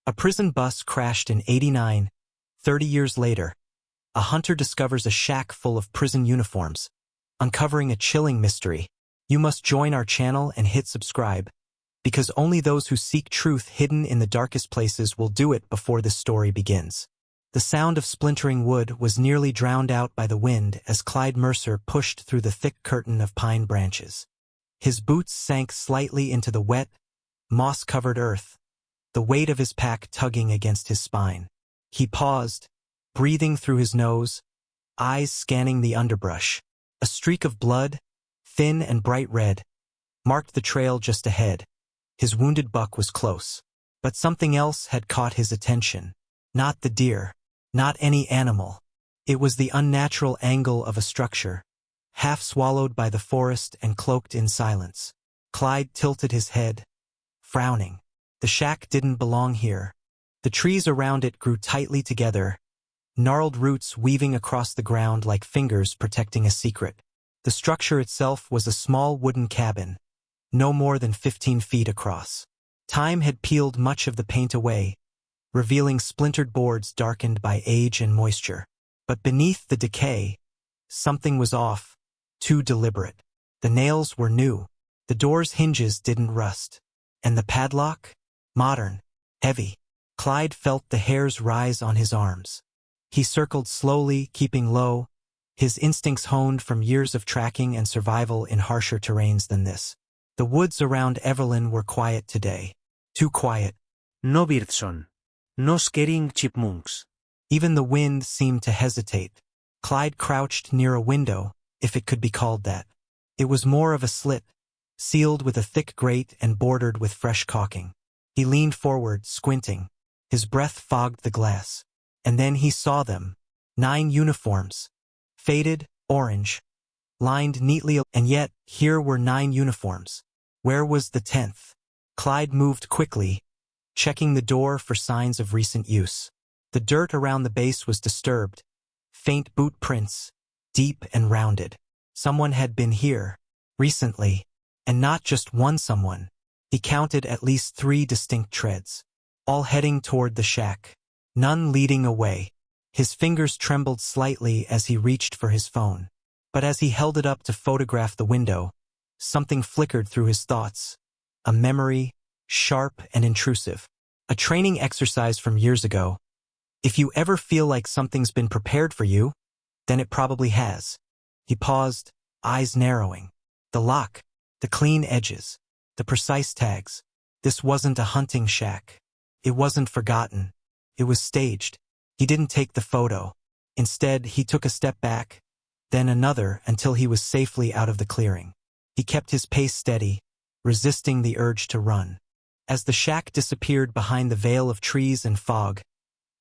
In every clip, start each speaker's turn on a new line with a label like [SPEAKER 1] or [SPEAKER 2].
[SPEAKER 1] A prison bus crashed in '89. 30 years later, a hunter discovers a shack full of prison uniforms, uncovering a chilling mystery. You must join our channel and hit subscribe, because only those who seek truth hidden in the darkest places will do it before this story begins. The sound of splintering wood was nearly drowned out by the wind as Clyde Mercer pushed through the thick curtain of pine branches. His boots sank slightly into the wet, moss-covered earth, the weight of his pack tugging against his spine. He paused, breathing through his nose, eyes scanning the underbrush. A streak of blood, thin and bright red, marked the trail just ahead. His wounded buck was close. But something else had caught his attention. Not the deer. Not any animal. It was the unnatural angle of a structure, half swallowed by the forest and cloaked in silence. Clyde tilted his head, frowning. The shack didn't belong here. The trees around it grew tightly together, gnarled roots weaving across the ground like fingers protecting a secret. The structure itself was a small wooden cabin, no more than 15 feet across. Time had peeled much of the paint away, revealing splintered boards darkened by age and moisture. But beneath the decay, something was off, too deliberate. The nails were new, the door's hinges didn't rust, and the padlock? Modern, heavy. Clyde felt the hairs rise on his arms. He circled slowly, keeping low, his instincts honed from years of tracking and survival in harsher terrains than this. The woods around Evelyn were quiet today. Too quiet.
[SPEAKER 2] No birdsong. No scaring chipmunks.
[SPEAKER 1] Even the wind seemed to hesitate. Clyde crouched near a window, if it could be called that. It was more of a slit, sealed with a thick grate and bordered with fresh caulking. He leaned forward, squinting. His breath fogged the glass. And then he saw them. 9 uniforms. Faded, orange, lined neatly, and yet here were 9 uniforms. Where was the 10th? Clyde moved quickly, checking the door for signs of recent use. The dirt around the base was disturbed, faint boot prints, deep and rounded. Someone had been here, recently, and not just one someone. He counted at least 3 distinct treads, all heading toward the shack, none leading away. His fingers trembled slightly as he reached for his phone. But as he held it up to photograph the window, something flickered through his thoughts. A memory, sharp and intrusive. A training exercise from years ago. If you ever feel like something's been prepared for you, then it probably has. He paused, eyes narrowing. The lock, the clean edges, the precise tags. This wasn't a hunting shack. It wasn't forgotten. It was staged. He didn't take the photo. Instead, he took a step back, then another until he was safely out of the clearing. He kept his pace steady, resisting the urge to run. As the shack disappeared behind the veil of trees and fog,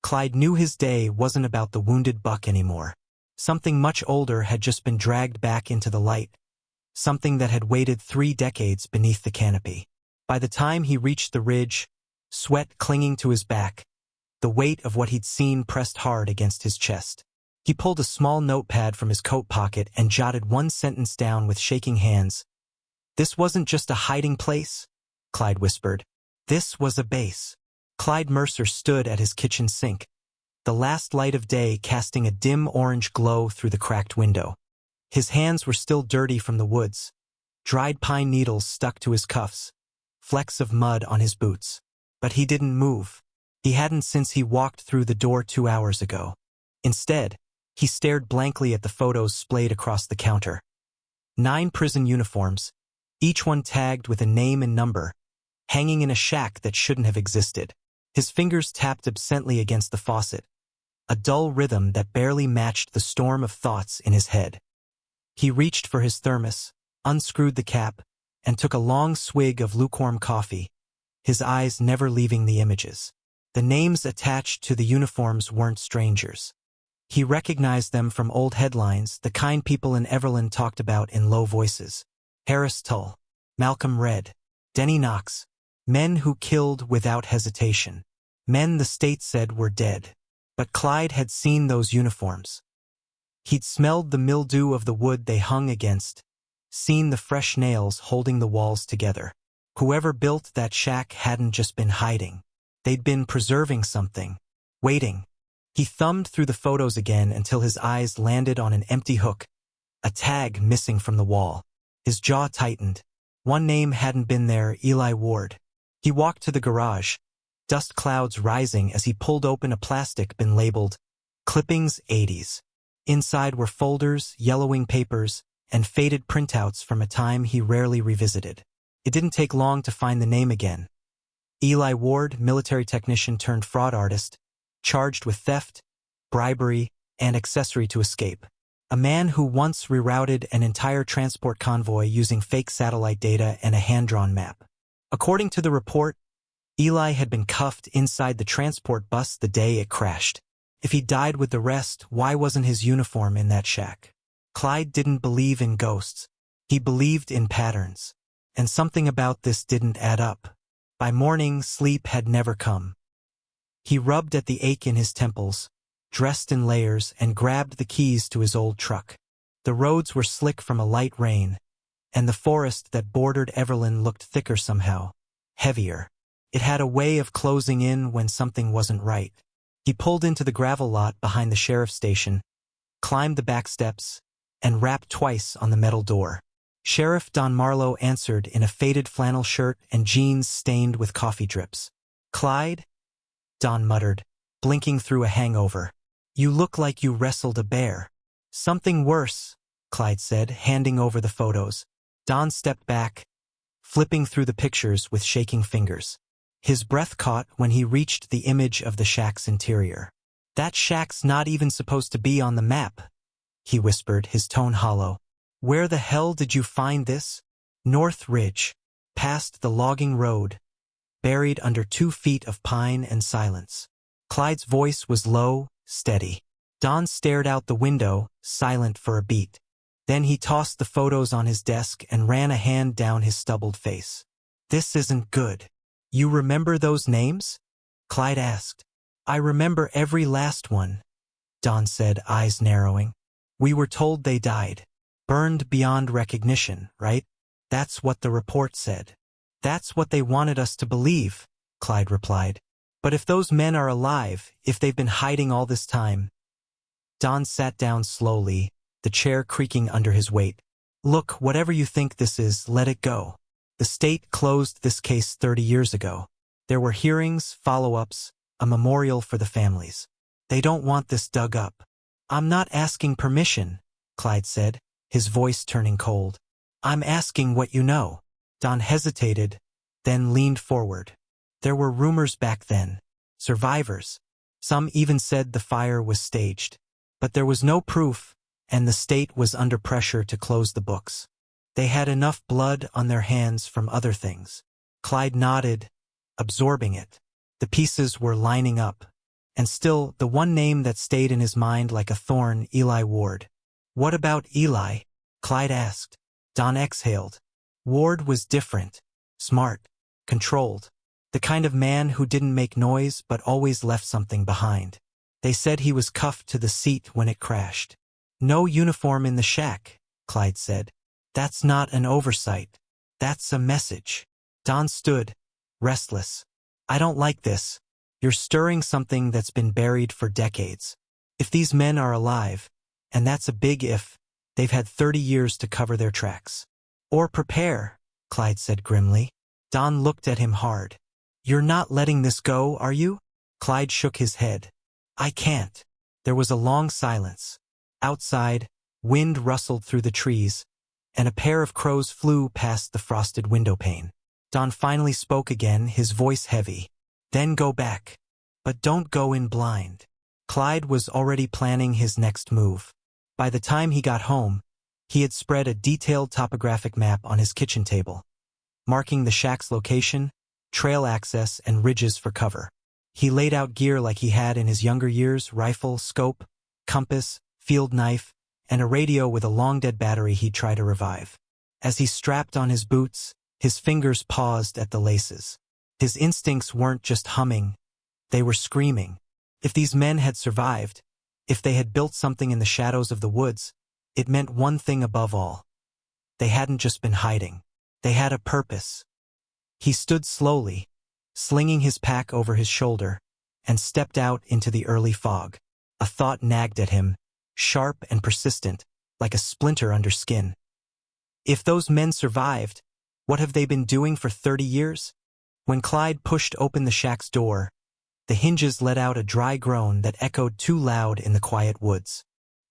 [SPEAKER 1] Clyde knew his day wasn't about the wounded buck anymore. Something much older had just been dragged back into the light, something that had waited 3 decades beneath the canopy. By the time he reached the ridge, sweat clinging to his back, the weight of what he'd seen pressed hard against his chest. He pulled a small notepad from his coat pocket and jotted one sentence down with shaking hands. "This wasn't just a hiding place," Clyde whispered. "This was a base." Clyde Mercer stood at his kitchen sink, the last light of day casting a dim orange glow through the cracked window. His hands were still dirty from the woods. Dried pine needles stuck to his cuffs, flecks of mud on his boots. But he didn't move. He hadn't since he walked through the door 2 hours ago. Instead, he stared blankly at the photos splayed across the counter. 9 prison uniforms, each one tagged with a name and number, hanging in a shack that shouldn't have existed. His fingers tapped absently against the faucet, a dull rhythm that barely matched the storm of thoughts in his head. He reached for his thermos, unscrewed the cap, and took a long swig of lukewarm coffee, his eyes never leaving the images. The names attached to the uniforms weren't strangers. He recognized them from old headlines, the kind people in Everland talked about in low voices. Harris Tull, Malcolm Red, Denny Knox, men who killed without hesitation. Men the state said were dead. But Clyde had seen those uniforms. He'd smelled the mildew of the wood they hung against, seen the fresh nails holding the walls together. Whoever built that shack hadn't just been hiding. They'd been preserving something. Waiting. He thumbed through the photos again until his eyes landed on an empty hook, a tag missing from the wall. His jaw tightened. One name hadn't been there, Eli Ward. He walked to the garage, dust clouds rising as he pulled open a plastic bin labeled Clippings 80s. Inside were folders, yellowing papers, and faded printouts from a time he rarely revisited. It didn't take long to find the name again. Eli Ward, military technician turned fraud artist, charged with theft, bribery, and accessory to escape. A man who once rerouted an entire transport convoy using fake satellite data and a hand-drawn map. According to the report, Eli had been cuffed inside the transport bus the day it crashed. If he died with the rest, why wasn't his uniform in that shack? Clyde didn't believe in ghosts. He believed in patterns. And something about this didn't add up. By morning, sleep had never come. He rubbed at the ache in his temples, dressed in layers, and grabbed the keys to his old truck. The roads were slick from a light rain, and the forest that bordered Everland looked thicker somehow, heavier. It had a way of closing in when something wasn't right. He pulled into the gravel lot behind the sheriff's station, climbed the back steps, and rapped twice on the metal door. Sheriff Don Marlowe answered in a faded flannel shirt and jeans stained with coffee drips. "Clyde?" Don muttered, blinking through a hangover. "You look like you wrestled a bear." "Something worse," Clyde said, handing over the photos. Don stepped back, flipping through the pictures with shaking fingers. His breath caught when he reached the image of the shack's interior. "That shack's not even supposed to be on the map," he whispered, his tone hollow. "Where the hell did you find this?" "North Ridge, past the logging road, buried under 2 feet of pine and silence." Clyde's voice was low, steady. Don stared out the window, silent for a beat. Then he tossed the photos on his desk and ran a hand down his stubbled face. "This isn't good." "You remember those names?" Clyde asked. "I remember every last one," Don said, eyes narrowing. "We were told they died. Burned beyond recognition, right? That's what the report said." "That's what they wanted us to believe," Clyde replied. "But if those men are alive, if they've been hiding all this time..." Don sat down slowly, the chair creaking under his weight. "Look, whatever you think this is, let it go. The state closed this case 30 years ago. There were hearings, follow-ups, a memorial for the families. They don't want this dug up." "I'm not asking permission," Clyde said, his voice turning cold. "I'm asking what you know." Don hesitated, then leaned forward. "There were rumors back then. Survivors. Some even said the fire was staged. But there was no proof, and the state was under pressure to close the books. They had enough blood on their hands from other things." Clyde nodded, absorbing it. The pieces were lining up. And still, the one name that stayed in his mind like a thorn, Eli Ward. "What about Eli?" Clyde asked. Don exhaled. Ward was different. Smart. Controlled. The kind of man who didn't make noise but always left something behind. They said he was cuffed to the seat when it crashed. "No uniform in the shack," Clyde said. "That's not an oversight. That's a message." Don stood, restless. "I don't like this. You're stirring something that's been buried for decades. If these men are alive, and that's a big if, they've had 30 years to cover their tracks." "Or prepare," Clyde said grimly. Don looked at him hard. "You're not letting this go, are you?" Clyde shook his head. "I can't." There was a long silence. Outside, wind rustled through the trees, and a pair of crows flew past the frosted windowpane. Don finally spoke again, his voice heavy. "Then go back. But don't go in blind." Clyde was already planning his next move. By the time he got home, he had spread a detailed topographic map on his kitchen table, marking the shack's location, trail access, and ridges for cover. He laid out gear like he had in his younger years: rifle, scope, compass, field knife, and a radio with a long-dead battery he'd try to revive. As he strapped on his boots, his fingers paused at the laces. His instincts weren't just humming, they were screaming. If these men had survived, if they had built something in the shadows of the woods, it meant one thing above all. They hadn't just been hiding. They had a purpose. He stood slowly, slinging his pack over his shoulder, and stepped out into the early fog. A thought nagged at him, sharp and persistent, like a splinter under skin. If those men survived, what have they been doing for 30 years? When Clyde pushed open the shack's door, the hinges let out a dry groan that echoed too loud in the quiet woods.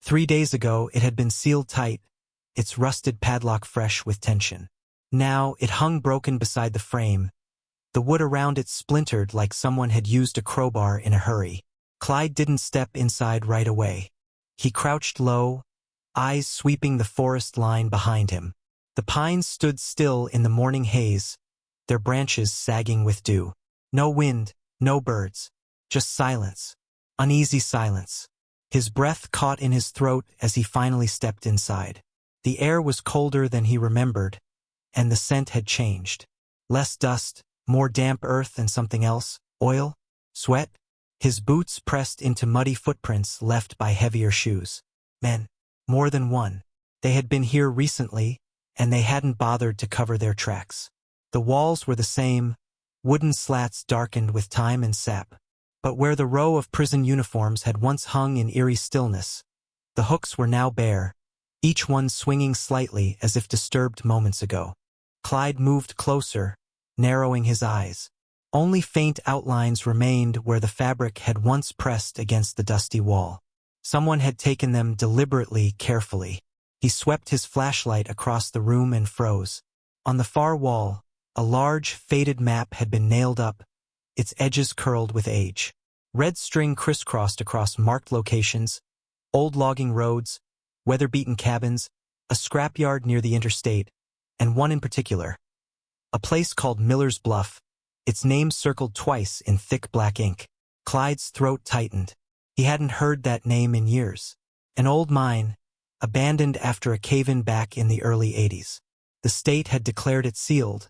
[SPEAKER 1] 3 days ago it had been sealed tight, its rusted padlock fresh with tension. Now it hung broken beside the frame, the wood around it splintered like someone had used a crowbar in a hurry. Clyde didn't step inside right away. He crouched low, eyes sweeping the forest line behind him. The pines stood still in the morning haze, their branches sagging with dew. No wind, no birds, just silence, uneasy silence. His breath caught in his throat as he finally stepped inside. The air was colder than he remembered, and the scent had changed. Less dust, more damp earth and something else, oil, sweat. His boots pressed into muddy footprints left by heavier shoes. Men, more than one. They had been here recently, and they hadn't bothered to cover their tracks. The walls were the same, wooden slats darkened with time and sap. But where the row of prison uniforms had once hung in eerie stillness, the hooks were now bare, each one swinging slightly as if disturbed moments ago. Clyde moved closer, narrowing his eyes. Only faint outlines remained where the fabric had once pressed against the dusty wall. Someone had taken them deliberately, carefully. He swept his flashlight across the room and froze. On the far wall, a large, faded map had been nailed up, its edges curled with age. Red string crisscrossed across marked locations, old logging roads, weather-beaten cabins, a scrapyard near the interstate, and one in particular, a place called Miller's Bluff, its name circled twice in thick black ink. Clyde's throat tightened. He hadn't heard that name in years. An old mine, abandoned after a cave-in back in the early 80s. The state had declared it sealed,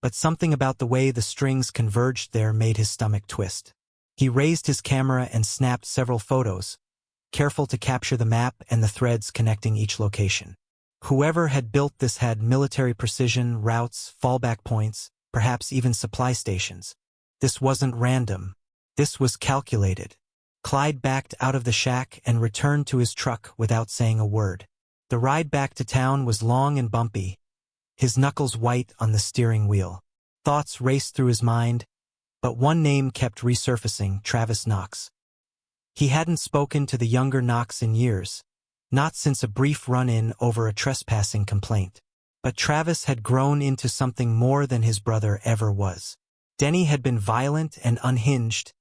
[SPEAKER 1] but something about the way the strings converged there made his stomach twist. He raised his camera and snapped several photos, careful to capture the map and the threads connecting each location. Whoever had built this had military precision, routes, fallback points, perhaps even supply stations. This wasn't random. This was calculated. Clyde backed out of the shack and returned to his truck without saying a word. The ride back to town was long and bumpy, his knuckles white on the steering wheel. Thoughts raced through his mind, but one name kept resurfacing: Travis Knox. He hadn't spoken to the younger Knox in years, not since a brief run-in over a trespassing complaint. But Travis had grown into something more than his brother ever was. Denny had been violent and unhinged,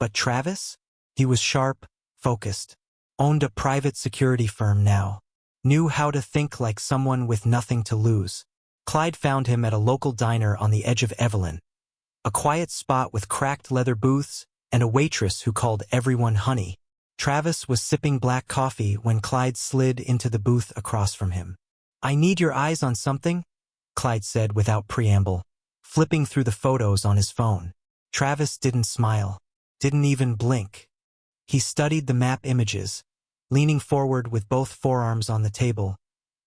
[SPEAKER 1] but Travis? He was sharp, focused, owned a private security firm now, knew how to think like someone with nothing to lose. Clyde found him at a local diner on the edge of Evelyn, a quiet spot with cracked leather booths and a waitress who called everyone honey. Travis was sipping black coffee when Clyde slid into the booth across from him. "I need your eyes on something," Clyde said without preamble, flipping through the photos on his phone. Travis didn't smile, didn't even blink. He studied the map images, leaning forward with both forearms on the table,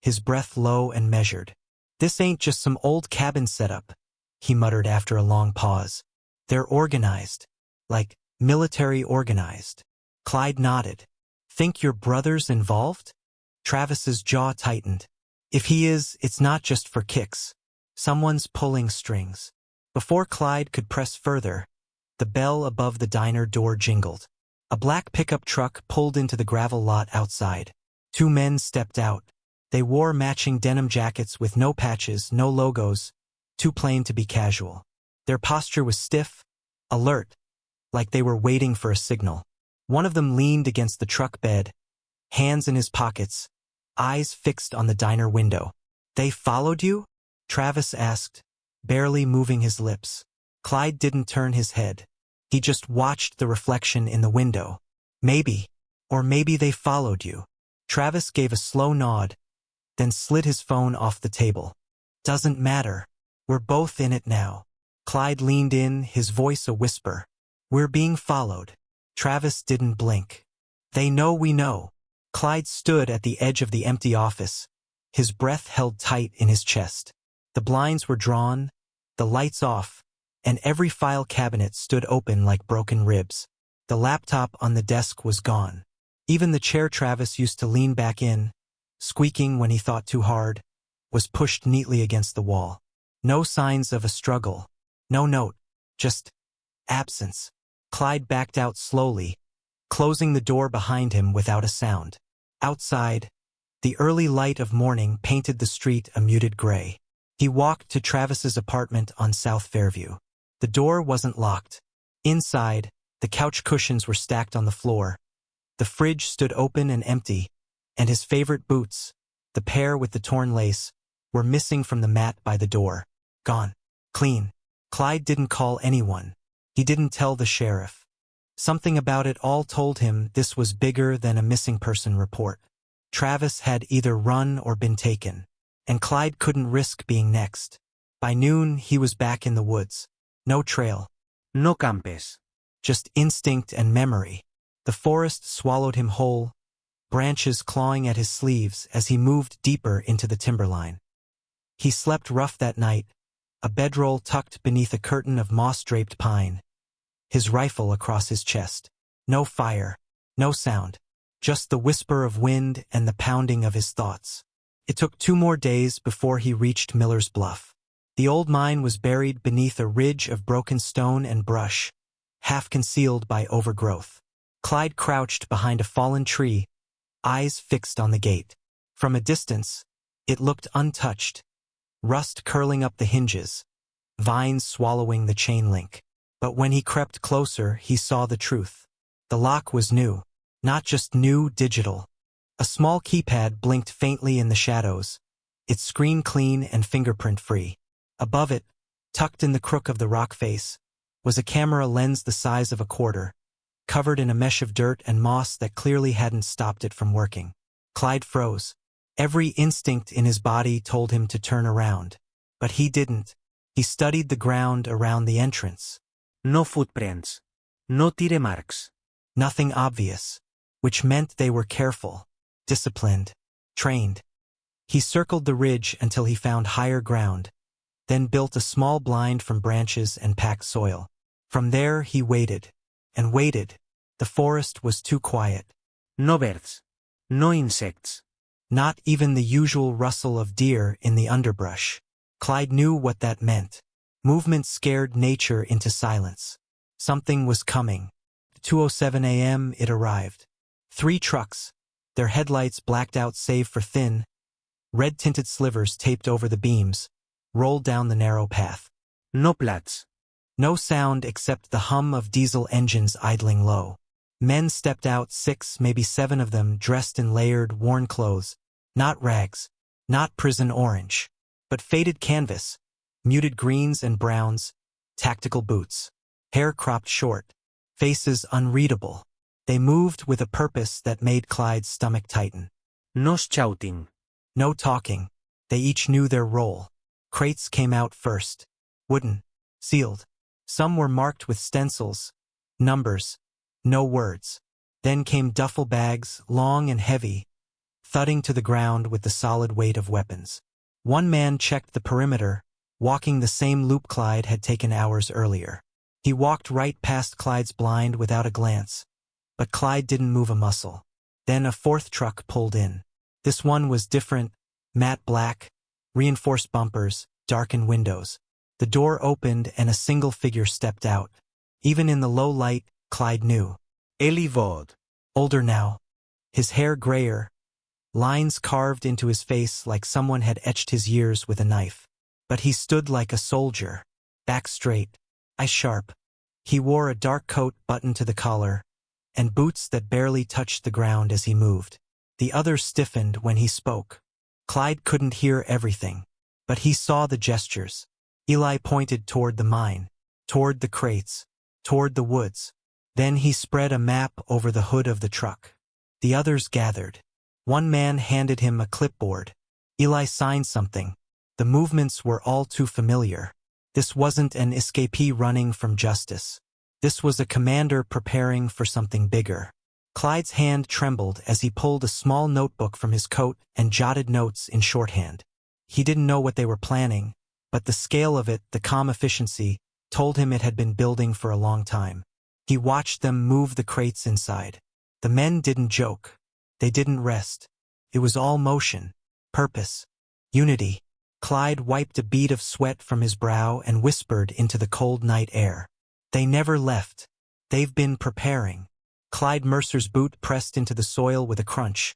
[SPEAKER 1] his breath low and measured. "This ain't just some old cabin setup," he muttered after a long pause. "They're organized, like military organized." Clyde nodded. "Think your brother's involved?" Travis's jaw tightened. "If he is, it's not just for kicks. Someone's pulling strings." Before Clyde could press further, the bell above the diner door jingled. A black pickup truck pulled into the gravel lot outside. 2 men stepped out. They wore matching denim jackets with no patches, no logos, too plain to be casual. Their posture was stiff, alert, like they were waiting for a signal. One of them leaned against the truck bed, hands in his pockets, eyes fixed on the diner window. "They followed you?" Travis asked, barely moving his lips. Clyde didn't turn his head. He just watched the reflection in the window. "Maybe. Or maybe they followed you." Travis gave a slow nod, then slid his phone off the table. "Doesn't matter. We're both in it now." Clyde leaned in, his voice a whisper. "We're being followed." Travis didn't blink. "They know we know." Clyde stood at the edge of the empty office, his breath held tight in his chest. The blinds were drawn, the lights off, and every file cabinet stood open like broken ribs. The laptop on the desk was gone. Even the chair Travis used to lean back in, squeaking when he thought too hard, was pushed neatly against the wall. No signs of a struggle. No note. Just absence. Clyde backed out slowly, closing the door behind him without a sound. Outside, the early light of morning painted the street a muted gray. He walked to Travis's apartment on South Fairview. The door wasn't locked. Inside, the couch cushions were stacked on the floor. The fridge stood open and empty, and his favorite boots, the pair with the torn lace, were missing from the mat by the door. Gone. Clean. Clyde didn't call anyone. He didn't tell the sheriff. Something about it all told him this was bigger than a missing person report. Travis had either run or been taken, and Clyde couldn't risk being next. By noon, he was back in the woods. No trail.
[SPEAKER 2] No campes.
[SPEAKER 1] Just instinct and memory. The forest swallowed him whole, branches clawing at his sleeves as he moved deeper into the timberline. He slept rough that night, a bedroll tucked beneath a curtain of moss-draped pine, his rifle across his chest. No fire, no sound, just the whisper of wind and the pounding of his thoughts. It took 2 more days before he reached Miller's Bluff. The old mine was buried beneath a ridge of broken stone and brush, half concealed by overgrowth. Clyde crouched behind a fallen tree, eyes fixed on the gate. From a distance, it looked untouched, rust curling up the hinges, vines swallowing the chain link. But when he crept closer, he saw the truth. The lock was new, not just new, digital. A small keypad blinked faintly in the shadows, its screen clean and fingerprint-free. Above it, tucked in the crook of the rock face, was a camera lens the size of a quarter, covered in a mesh of dirt and moss that clearly hadn't stopped it from working. Clyde froze. Every instinct in his body told him to turn around. But he didn't. He studied the ground around the entrance.
[SPEAKER 2] No footprints. No tire marks.
[SPEAKER 1] Nothing obvious, which meant they were careful, disciplined, trained. He circled the ridge until he found higher ground, then built a small blind from branches and packed soil. From there he waited, and waited. The forest was too quiet.
[SPEAKER 2] No birds. No insects.
[SPEAKER 1] Not even the usual rustle of deer in the underbrush. Clyde knew what that meant. Movement scared nature into silence. Something was coming. At 2:07 a.m. it arrived. 3 trucks, their headlights blacked out save for thin, red-tinted slivers taped over the beams, rolled down the narrow path.
[SPEAKER 2] No plats.
[SPEAKER 1] No sound except the hum of diesel engines idling low. Men stepped out, 6, maybe 7 of them, dressed in layered, worn clothes. Not rags, not prison orange, but faded canvas, muted greens and browns, tactical boots, hair cropped short, faces unreadable. They moved with a purpose that made Clyde's stomach tighten.
[SPEAKER 2] No shouting.
[SPEAKER 1] No talking. They each knew their role. Crates came out first. Wooden. Sealed. Some were marked with stencils. Numbers. No words. Then came duffel bags, long and heavy, thudding to the ground with the solid weight of weapons. One man checked the perimeter, walking the same loop Clyde had taken hours earlier. He walked right past Clyde's blind without a glance, but Clyde didn't move a muscle. Then a 4th truck pulled in. This one was different, matte black, reinforced bumpers, darkened windows. The door opened and a single figure stepped out. Even in the low light, Clyde knew.
[SPEAKER 2] Eli Vaude.
[SPEAKER 1] Older now, his hair grayer, lines carved into his face like someone had etched his years with a knife. But he stood like a soldier, back straight, eyes sharp. He wore a dark coat buttoned to the collar, and boots that barely touched the ground as he moved. The others stiffened when he spoke. Clyde couldn't hear everything, but he saw the gestures. Eli pointed toward the mine, toward the crates, toward the woods. Then he spread a map over the hood of the truck. The others gathered. One man handed him a clipboard. Eli signed something. The movements were all too familiar. This wasn't an escapee running from justice. This was a commander preparing for something bigger. Clyde's hand trembled as he pulled a small notebook from his coat and jotted notes in shorthand. He didn't know what they were planning, but the scale of it, the calm efficiency, told him it had been building for a long time. He watched them move the crates inside. The men didn't joke. They didn't rest. It was all motion, purpose, unity. Clyde wiped a bead of sweat from his brow and whispered into the cold night air. They never left. They've been preparing. Clyde Mercer's boot pressed into the soil with a crunch.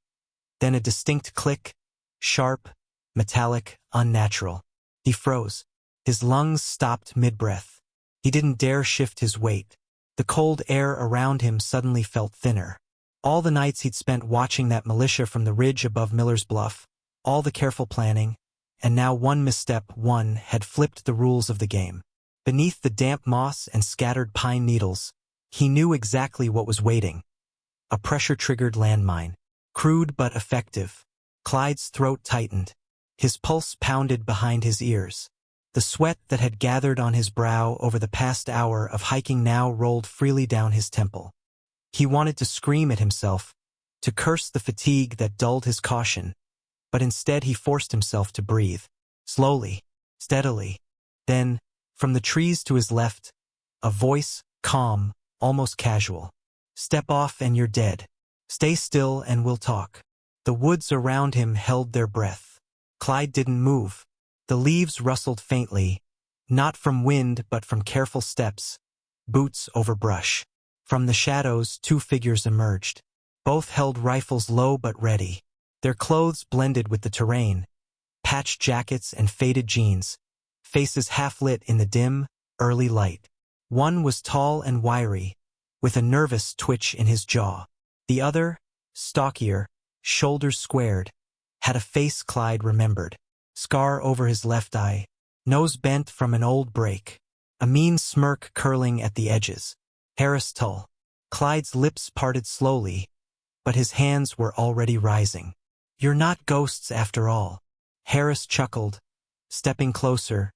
[SPEAKER 1] Then a distinct click, sharp, metallic, unnatural. He froze. His lungs stopped mid-breath. He didn't dare shift his weight. The cold air around him suddenly felt thinner. All the nights he'd spent watching that militia from the ridge above Miller's Bluff, all the careful planning, and now one misstep, had flipped the rules of the game. Beneath the damp moss and scattered pine needles, he knew exactly what was waiting. A pressure-triggered landmine. Crude but effective. Clyde's throat tightened. His pulse pounded behind his ears. The sweat that had gathered on his brow over the past hour of hiking now rolled freely down his temple. He wanted to scream at himself, to curse the fatigue that dulled his caution, but instead he forced himself to breathe. Slowly, steadily. Then, from the trees to his left, a voice, calm, almost casual. "Step off and you're dead. Stay still and we'll talk." The woods around him held their breath. Clyde didn't move. The leaves rustled faintly, not from wind but from careful steps, boots over brush. From the shadows, two figures emerged. Both held rifles low but ready. Their clothes blended with the terrain, patched jackets and faded jeans, faces half-lit in the dim, early light. One was tall and wiry, with a nervous twitch in his jaw. The other, stockier, shoulders squared, had a face Clyde remembered. Scar over his left eye, nose bent from an old break, a mean smirk curling at the edges. Harris Tull. Clyde's lips parted slowly, but his hands were already rising. "You're not ghosts after all." Harris chuckled, stepping closer,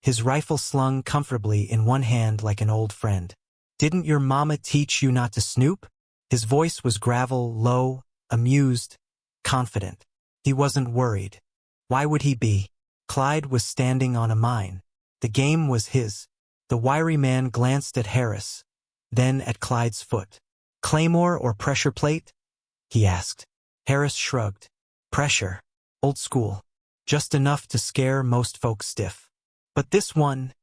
[SPEAKER 1] his rifle slung comfortably in one hand like an old friend. "Didn't your mama teach you not to snoop?" His voice was gravel, low, amused, confident. He wasn't worried. Why would he be? Clyde was standing on a mine. The game was his. The wiry man glanced at Harris, then at Clyde's foot. "Claymore or pressure plate?" he asked. Harris shrugged. "Pressure. Old school. Just enough to scare most folks stiff. But this one..."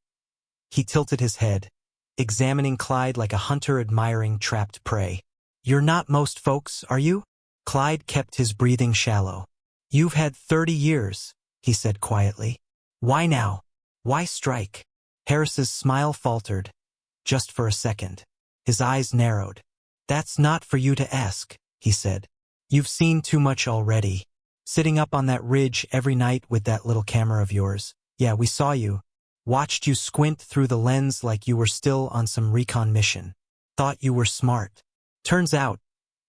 [SPEAKER 1] He tilted his head, examining Clyde like a hunter admiring trapped prey. "You're not most folks, are you?" Clyde kept his breathing shallow. "You've had 30 years, he said quietly. "Why now? Why strike?" Harris's smile faltered, just for a second. His eyes narrowed. "That's not for you to ask," he said. "You've seen too much already. Sitting up on that ridge every night with that little camera of yours. Yeah, we saw you. Watched you squint through the lens like you were still on some recon mission. Thought you were smart. Turns out,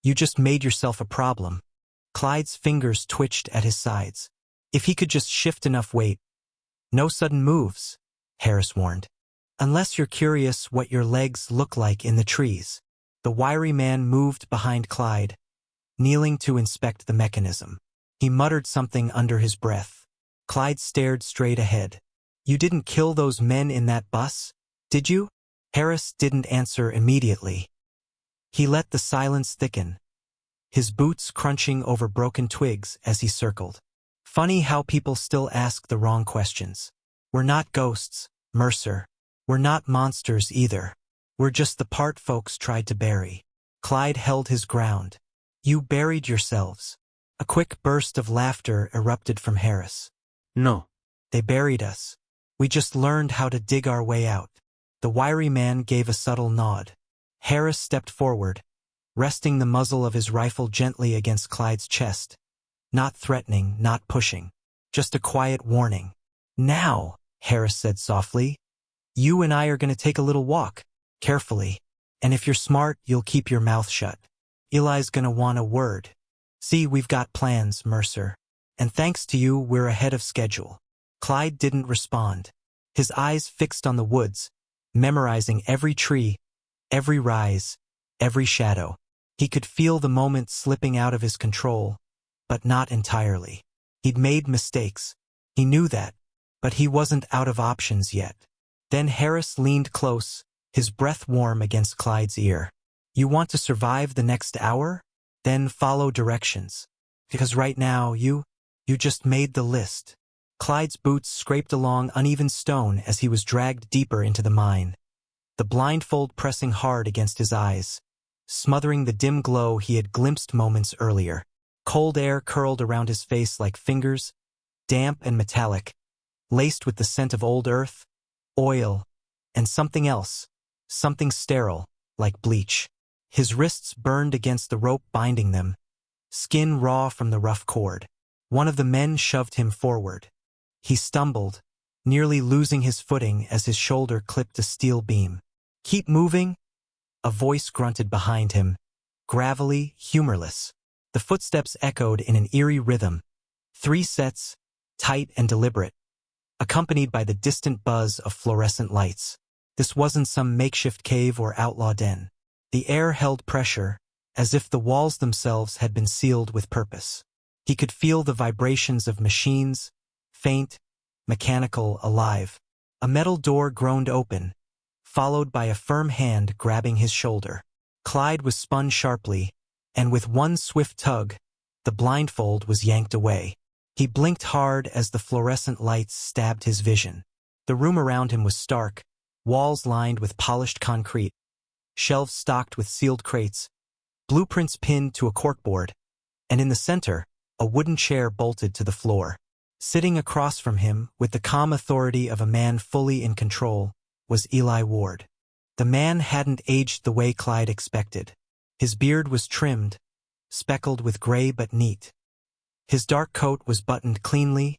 [SPEAKER 1] you just made yourself a problem." Clyde's fingers twitched at his sides. If he could just shift enough weight. "No sudden moves," Harris warned. "Unless you're curious what your legs look like in the trees." The wiry man moved behind Clyde, kneeling to inspect the mechanism. He muttered something under his breath. Clyde stared straight ahead. "You didn't kill those men in that bus, did you?" Harris didn't answer immediately. He let the silence thicken, his boots crunching over broken twigs as he circled. Funny how people still ask the wrong questions. "We're not ghosts, Mercer. We're not monsters either. We're just the part folks tried to bury." Clyde held his ground. "You buried yourselves." A quick burst of laughter erupted from Harris.
[SPEAKER 2] No.
[SPEAKER 1] "They buried us. We just learned how to dig our way out." The wiry man gave a subtle nod. Harris stepped forward, resting the muzzle of his rifle gently against Clyde's chest. Not threatening, not pushing. Just a quiet warning. "Now," Harris said softly, "you and I are going to take a little walk, carefully. And if you're smart, you'll keep your mouth shut. Eli's going to want a word. See, we've got plans, Mercer. And thanks to you, we're ahead of schedule." Clyde didn't respond. His eyes fixed on the woods, memorizing every tree, every rise, every shadow. He could feel the moment slipping out of his control, but not entirely. He'd made mistakes. He knew that, but he wasn't out of options yet. Then Harris leaned close, his breath warm against Clyde's ear. You want to survive the next hour? Then follow directions. Because right now, you just made the list. Clyde's boots scraped along uneven stone as he was dragged deeper into the mine, the blindfold pressing hard against his eyes, smothering the dim glow he had glimpsed moments earlier. Cold air curled around his face like fingers, damp and metallic, laced with the scent of old earth, oil, and something else, something sterile, like bleach. His wrists burned against the rope binding them, skin raw from the rough cord. One of the men shoved him forward. He stumbled, nearly losing his footing as his shoulder clipped a steel beam. Keep moving, a voice grunted behind him, gravelly, humorless. The footsteps echoed in an eerie rhythm, 3 sets, tight and deliberate, accompanied by the distant buzz of fluorescent lights. This wasn't some makeshift cave or outlaw den. The air held pressure, as if the walls themselves had been sealed with purpose. He could feel the vibrations of machines, faint, mechanical, alive. A metal door groaned open, followed by a firm hand grabbing his shoulder. Clyde was spun sharply, and with one swift tug, the blindfold was yanked away. He blinked hard as the fluorescent lights stabbed his vision. The room around him was stark, walls lined with polished concrete, shelves stocked with sealed crates, blueprints pinned to a corkboard, and in the center, a wooden chair bolted to the floor. Sitting across from him, with the calm authority of a man fully in control, was Eli Ward. The man hadn't aged the way Clyde expected. His beard was trimmed, speckled with gray but neat. His dark coat was buttoned cleanly,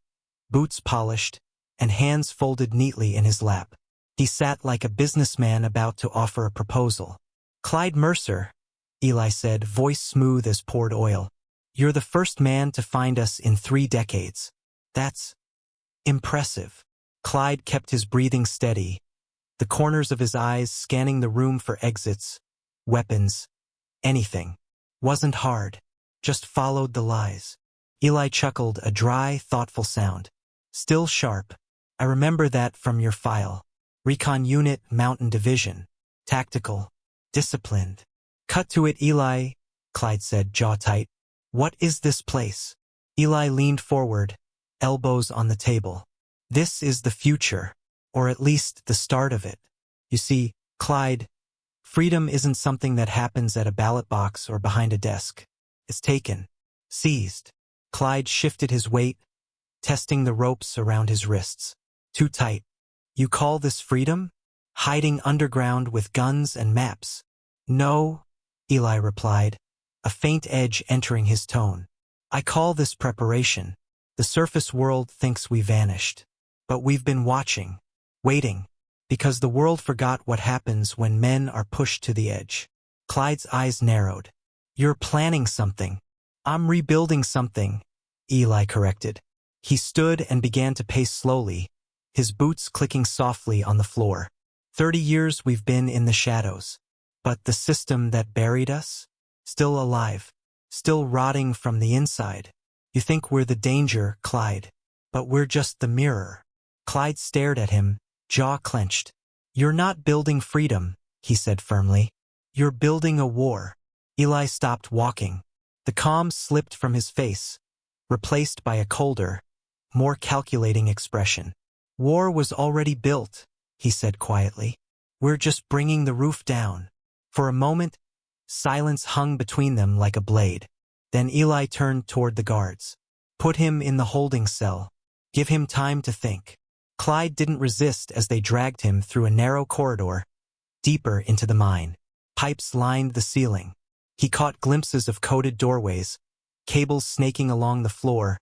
[SPEAKER 1] boots polished, and hands folded neatly in his lap. He sat like a businessman about to offer a proposal. Clyde Mercer, Eli said, voice smooth as poured oil. You're the first man to find us in 3 decades. That's impressive. Clyde kept his breathing steady, the corners of his eyes scanning the room for exits, weapons, anything. Wasn't hard. Just followed the lies. Eli chuckled, a dry, thoughtful sound. Still sharp. I remember that from your file. Recon Unit, Mountain Division. Tactical. Disciplined. Cut to it, Eli, Clyde said, jaw tight. What is this place? Eli leaned forward, elbows on the table. This is the future, or at least the start of it. You see, Clyde, freedom isn't something that happens at a ballot box or behind a desk. It's taken. Seized. Clyde shifted his weight, testing the ropes around his wrists. Too tight. You call this freedom? Hiding underground with guns and maps? No, Eli replied, a faint edge entering his tone. I call this preparation. The surface world thinks we vanished. But we've been watching, waiting, because the world forgot what happens when men are pushed to the edge. Clyde's eyes narrowed. You're planning something. I'm rebuilding something, Eli corrected. He stood and began to pace slowly, his boots clicking softly on the floor. 30 years we've been in the shadows. But the system that buried us? Still alive. Still rotting from the inside. You think we're the danger, Clyde. But we're just the mirror. Clyde stared at him, jaw clenched. You're not building freedom, he said firmly. You're building a war. Eli stopped walking. The calm slipped from his face, replaced by a colder, more calculating expression. War was already built, he said quietly. We're just bringing the roof down. For a moment, silence hung between them like a blade. Then Eli turned toward the guards. Put him in the holding cell. Give him time to think. Clyde didn't resist as they dragged him through a narrow corridor, deeper into the mine. Pipes lined the ceiling. He caught glimpses of coated doorways, cables snaking along the floor,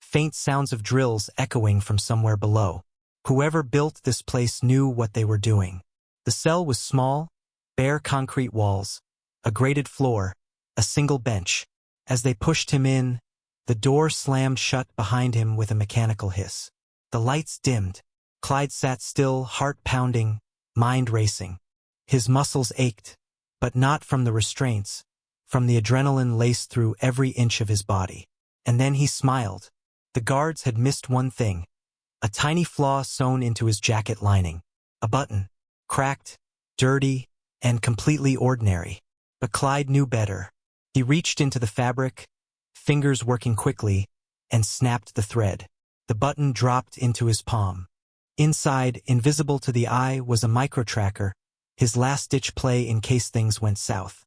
[SPEAKER 1] faint sounds of drills echoing from somewhere below. Whoever built this place knew what they were doing. The cell was small, bare concrete walls, a grated floor, a single bench. As they pushed him in, the door slammed shut behind him with a mechanical hiss. The lights dimmed. Clyde sat still, heart pounding, mind racing. His muscles ached, but not from the restraints, from the adrenaline laced through every inch of his body. And then he smiled. The guards had missed one thing, a tiny flaw sewn into his jacket lining. A button. Cracked, dirty, and completely ordinary. But Clyde knew better. He reached into the fabric, fingers working quickly, and snapped the thread. The button dropped into his palm. Inside, invisible to the eye, was a micro-tracker, his last-ditch play in case things went south.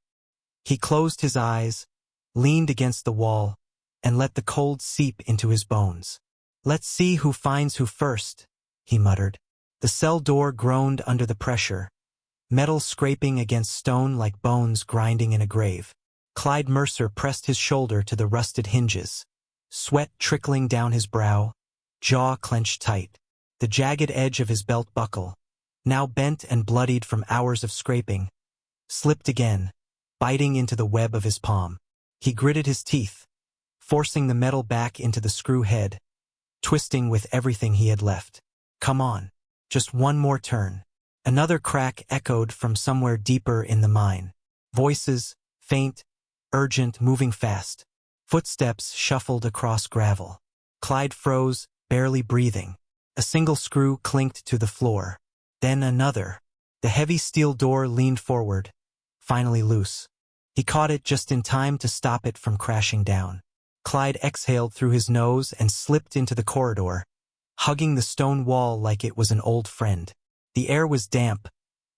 [SPEAKER 1] He closed his eyes, leaned against the wall, and let the cold seep into his bones. "Let's see who finds who first," he muttered. The cell door groaned under the pressure, metal scraping against stone like bones grinding in a grave. Clyde Mercer pressed his shoulder to the rusted hinges, sweat trickling down his brow, jaw clenched tight. The jagged edge of his belt buckle, now bent and bloodied from hours of scraping, slipped again, biting into the web of his palm. He gritted his teeth, forcing the metal back into the screw head, twisting with everything he had left. Come on, just one more turn. Another crack echoed from somewhere deeper in the mine. Voices, faint, urgent, moving fast. Footsteps shuffled across gravel. Clyde froze, barely breathing. A single screw clinked to the floor. Then another. The heavy steel door leaned forward, finally loose. He caught it just in time to stop it from crashing down. Clyde exhaled through his nose and slipped into the corridor, hugging the stone wall like it was an old friend. The air was damp,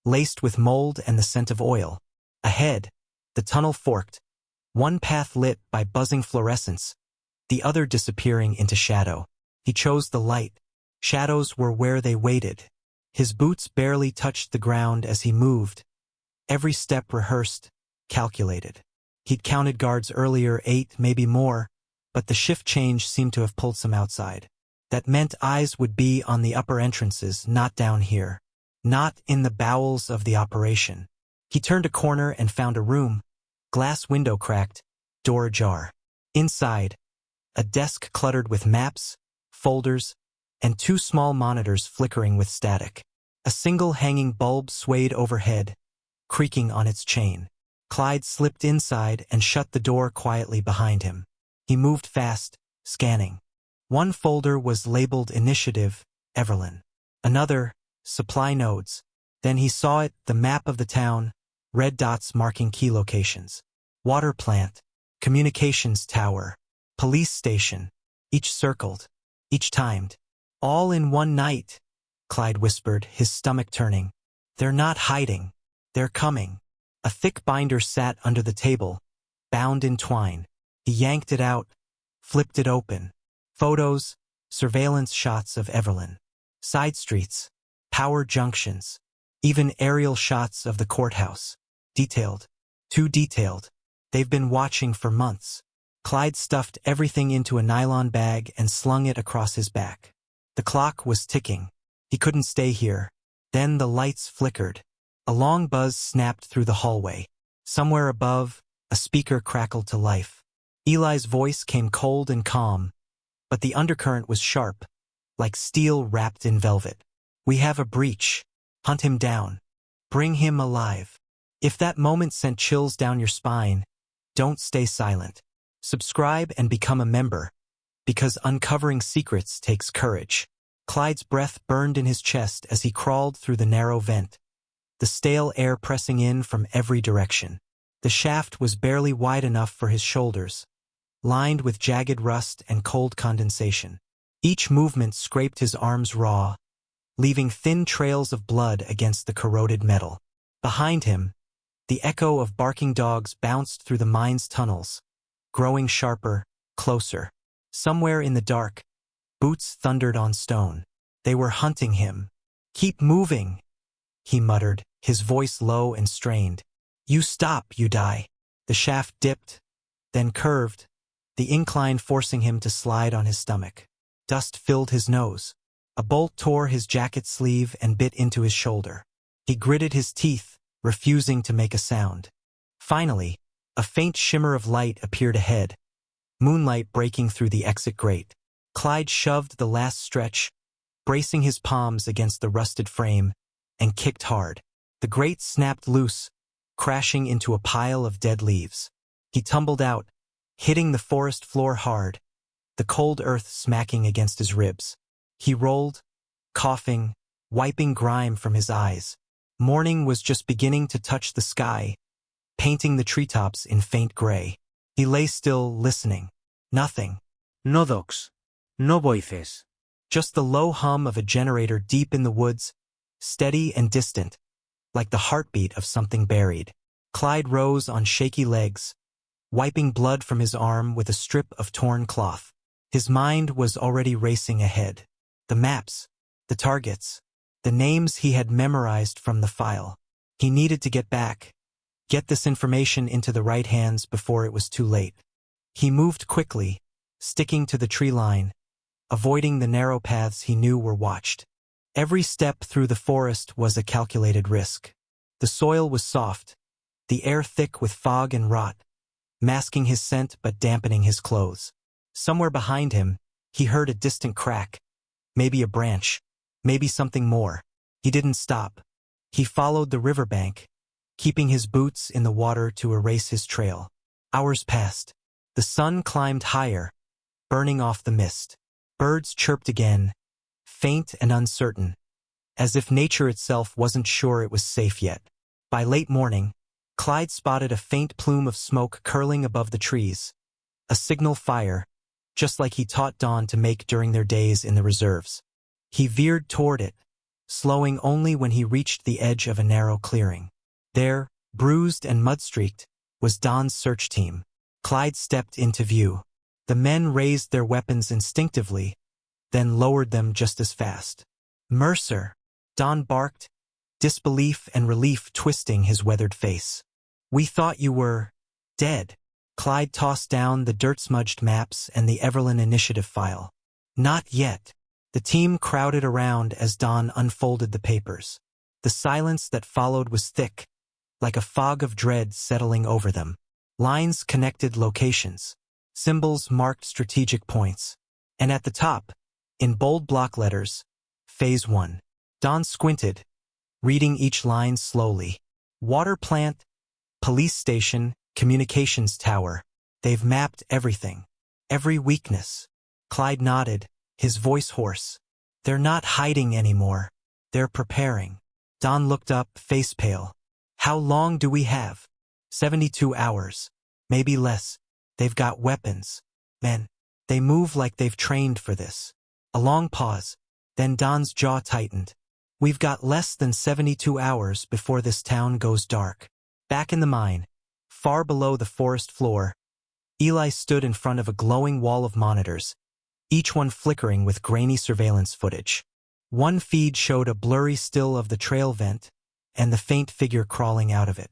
[SPEAKER 1] laced with mold and the scent of oil. Ahead, the tunnel forked, one path lit by buzzing fluorescence, the other disappearing into shadow. He chose the light. Shadows were where they waited. His boots barely touched the ground as he moved, every step rehearsed, calculated. He'd counted guards earlier, 8, maybe more, but the shift change seemed to have pulled some outside. That meant eyes would be on the upper entrances, not down here. Not in the bowels of the operation. He turned a corner and found a room, glass window cracked, door ajar. Inside, a desk cluttered with maps, folders, and 2 small monitors flickering with static. A single hanging bulb swayed overhead, creaking on its chain. Clyde slipped inside and shut the door quietly behind him. He moved fast, scanning. One folder was labeled Initiative, Everlyn. Another, Supply Nodes. Then he saw it, the map of the town, red dots marking key locations. Water plant, communications tower, police station, each circled, each timed. All in one night, Clyde whispered, his stomach turning. They're not hiding. They're coming. A thick binder sat under the table, bound in twine. He yanked it out, flipped it open. Photos, surveillance shots of Everlyn. Side streets, power junctions, even aerial shots of the courthouse. Detailed. Too detailed. They've been watching for months. Clyde stuffed everything into a nylon bag and slung it across his back. The clock was ticking. He couldn't stay here. Then the lights flickered. A long buzz snapped through the hallway. Somewhere above, a speaker crackled to life. Eli's voice came cold and calm, but the undercurrent was sharp, like steel wrapped in velvet. We have a breach. Hunt him down. Bring him alive. If that moment sent chills down your spine, don't stay silent. Subscribe and become a member, because uncovering secrets takes courage. Clyde's breath burned in his chest as he crawled through the narrow vent, the stale air pressing in from every direction. The shaft was barely wide enough for his shoulders, lined with jagged rust and cold condensation. Each movement scraped his arms raw, leaving thin trails of blood against the corroded metal. Behind him, the echo of barking dogs bounced through the mine's tunnels, growing sharper, closer. Somewhere in the dark, boots thundered on stone. They were hunting him. Keep moving, he muttered, his voice low and strained. You stop, you die. The shaft dipped, then curved, the incline forcing him to slide on his stomach. Dust filled his nose. A bolt tore his jacket sleeve and bit into his shoulder. He gritted his teeth, refusing to make a sound. Finally, a faint shimmer of light appeared ahead, moonlight breaking through the exit grate. Clyde shoved the last stretch, bracing his palms against the rusted frame, and kicked hard. The grate snapped loose, crashing into a pile of dead leaves. He tumbled out, hitting the forest floor hard, the cold earth smacking against his ribs. He rolled, coughing, wiping grime from his eyes. Morning was just beginning to touch the sky, painting the treetops in faint gray. He lay still, listening. Nothing.
[SPEAKER 2] No dogs. No voices.
[SPEAKER 1] Just the low hum of a generator deep in the woods, steady and distant, like the heartbeat of something buried. Clyde rose on shaky legs, wiping blood from his arm with a strip of torn cloth. His mind was already racing ahead. The maps, the targets, the names he had memorized from the file. He needed to get back, get this information into the right hands before it was too late. He moved quickly, sticking to the tree line, avoiding the narrow paths he knew were watched. Every step through the forest was a calculated risk. The soil was soft, the air thick with fog and rot, masking his scent but dampening his clothes. Somewhere behind him, he heard a distant crack. Maybe a branch, maybe something more. He didn't stop. He followed the riverbank, keeping his boots in the water to erase his trail. Hours passed. The sun climbed higher, burning off the mist. Birds chirped again, faint and uncertain, as if nature itself wasn't sure it was safe yet. By late morning, Clyde spotted a faint plume of smoke curling above the trees. A signal fire, just like he taught Dawn to make during their days in the reserves. He veered toward it, slowing only when he reached the edge of a narrow clearing. There, bruised and mud-streaked, was Dawn's search team. Clyde stepped into view. The men raised their weapons instinctively, then lowered them just as fast. "Mercer!" Dawn barked, disbelief and relief twisting his weathered face. "We thought you were dead." Clyde tossed down the dirt-smudged maps and the Everlyn initiative file. "Not yet." The team crowded around as Dawn unfolded the papers. The silence that followed was thick, like a fog of dread settling over them. Lines connected locations. Symbols marked strategic points. And at the top, in bold block letters, Phase 1. Dawn squinted, reading each line slowly. Water plant, police station, communications tower. They've mapped everything. Every weakness. Clyde nodded, his voice hoarse. They're not hiding anymore. They're preparing. Dawn looked up, face pale. "How long do we have?" 72 hours. Maybe less. They've got weapons. Men. They move like they've trained for this. A long pause. Then Dawn's jaw tightened. "We've got less than 72 hours before this town goes dark." Back in the mine, far below the forest floor, Eli stood in front of a glowing wall of monitors, each one flickering with grainy surveillance footage. One feed showed a blurry still of the trail vent and the faint figure crawling out of it.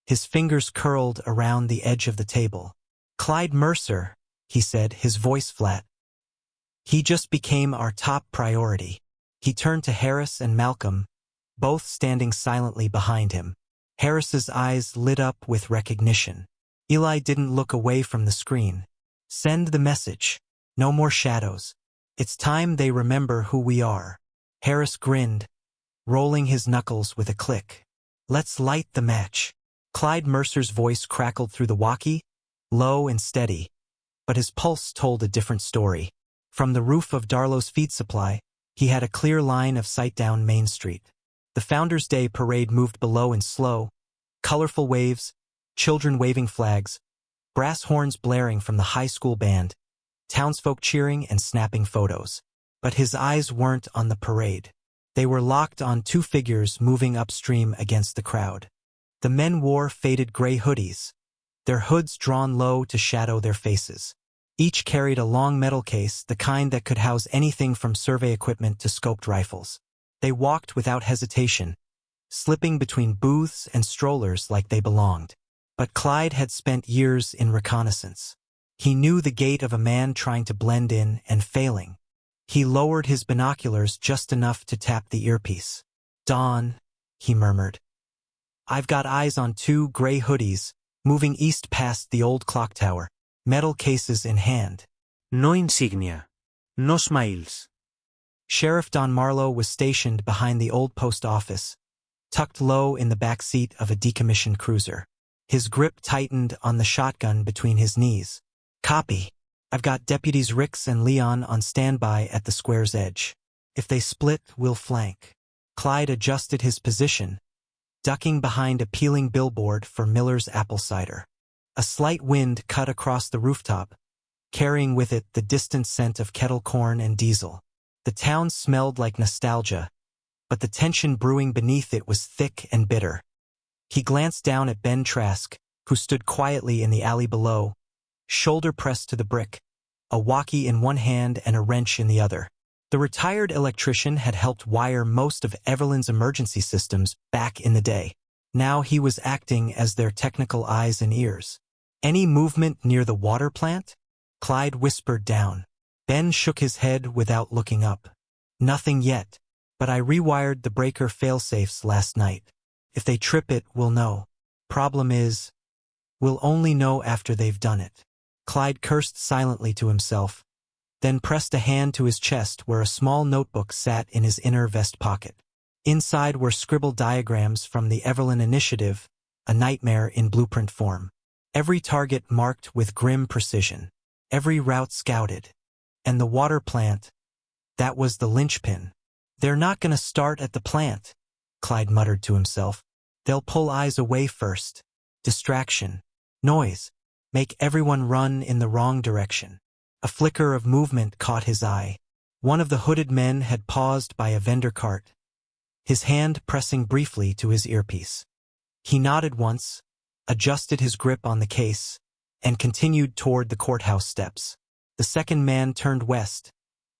[SPEAKER 1] His fingers curled around the edge of the table. "Clyde Mercer," he said, his voice flat. "He just became our top priority." He turned to Harris and Malcolm, both standing silently behind him. Harris's eyes lit up with recognition. Eli didn't look away from the screen. "Send the message. No more shadows. It's time they remember who we are." Harris grinned, rolling his knuckles with a click. "Let's light the match." Clyde Mercer's voice crackled through the walkie, low and steady, but his pulse told a different story. From the roof of Darlow's feed supply, he had a clear line of sight down Main Street. The Founders' Day parade moved below in slow, colorful waves, children waving flags, brass horns blaring from the high school band, townsfolk cheering and snapping photos. But his eyes weren't on the parade. They were locked on two figures moving upstream against the crowd. The men wore faded gray hoodies, their hoods drawn low to shadow their faces. Each carried a long metal case, the kind that could house anything from survey equipment to scoped rifles. They walked without hesitation, slipping between booths and strollers like they belonged. But Clyde had spent years in reconnaissance. He knew the gait of a man trying to blend in and failing. He lowered his binoculars just enough to tap the earpiece. "Dawn," he murmured. "I've got eyes on two gray hoodies, moving east past the old clock tower, metal cases in hand."
[SPEAKER 2] No insignia. No smiles.
[SPEAKER 1] Sheriff Don Marlowe was stationed behind the old post office, tucked low in the back seat of a decommissioned cruiser. His grip tightened on the shotgun between his knees. "Copy. I've got Deputies Ricks and Leon on standby at the square's edge. If they split, we'll flank." Clyde adjusted his position, ducking behind a peeling billboard for Miller's apple cider. A slight wind cut across the rooftop, carrying with it the distant scent of kettle corn and diesel. The town smelled like nostalgia, but the tension brewing beneath it was thick and bitter. He glanced down at Ben Trask, who stood quietly in the alley below, shoulder pressed to the brick, a walkie in one hand and a wrench in the other. The retired electrician had helped wire most of Evelyn's emergency systems back in the day. Now he was acting as their technical eyes and ears. "Any movement near the water plant?" Clyde whispered down. Ben shook his head without looking up. "Nothing yet, but I rewired the breaker failsafes last night. If they trip it, we'll know. Problem is, we'll only know after they've done it." Clyde cursed silently to himself, then pressed a hand to his chest where a small notebook sat in his inner vest pocket. Inside were scribbled diagrams from the Evelyn Initiative, a nightmare in blueprint form. Every target marked with grim precision. Every route scouted. And the water plant, that was the linchpin. "They're not going to start at the plant," Clyde muttered to himself. "They'll pull eyes away first. Distraction. Noise. Make everyone run in the wrong direction." A flicker of movement caught his eye. One of the hooded men had paused by a vendor cart, his hand pressing briefly to his earpiece. He nodded once, adjusted his grip on the case, and continued toward the courthouse steps. The second man turned west,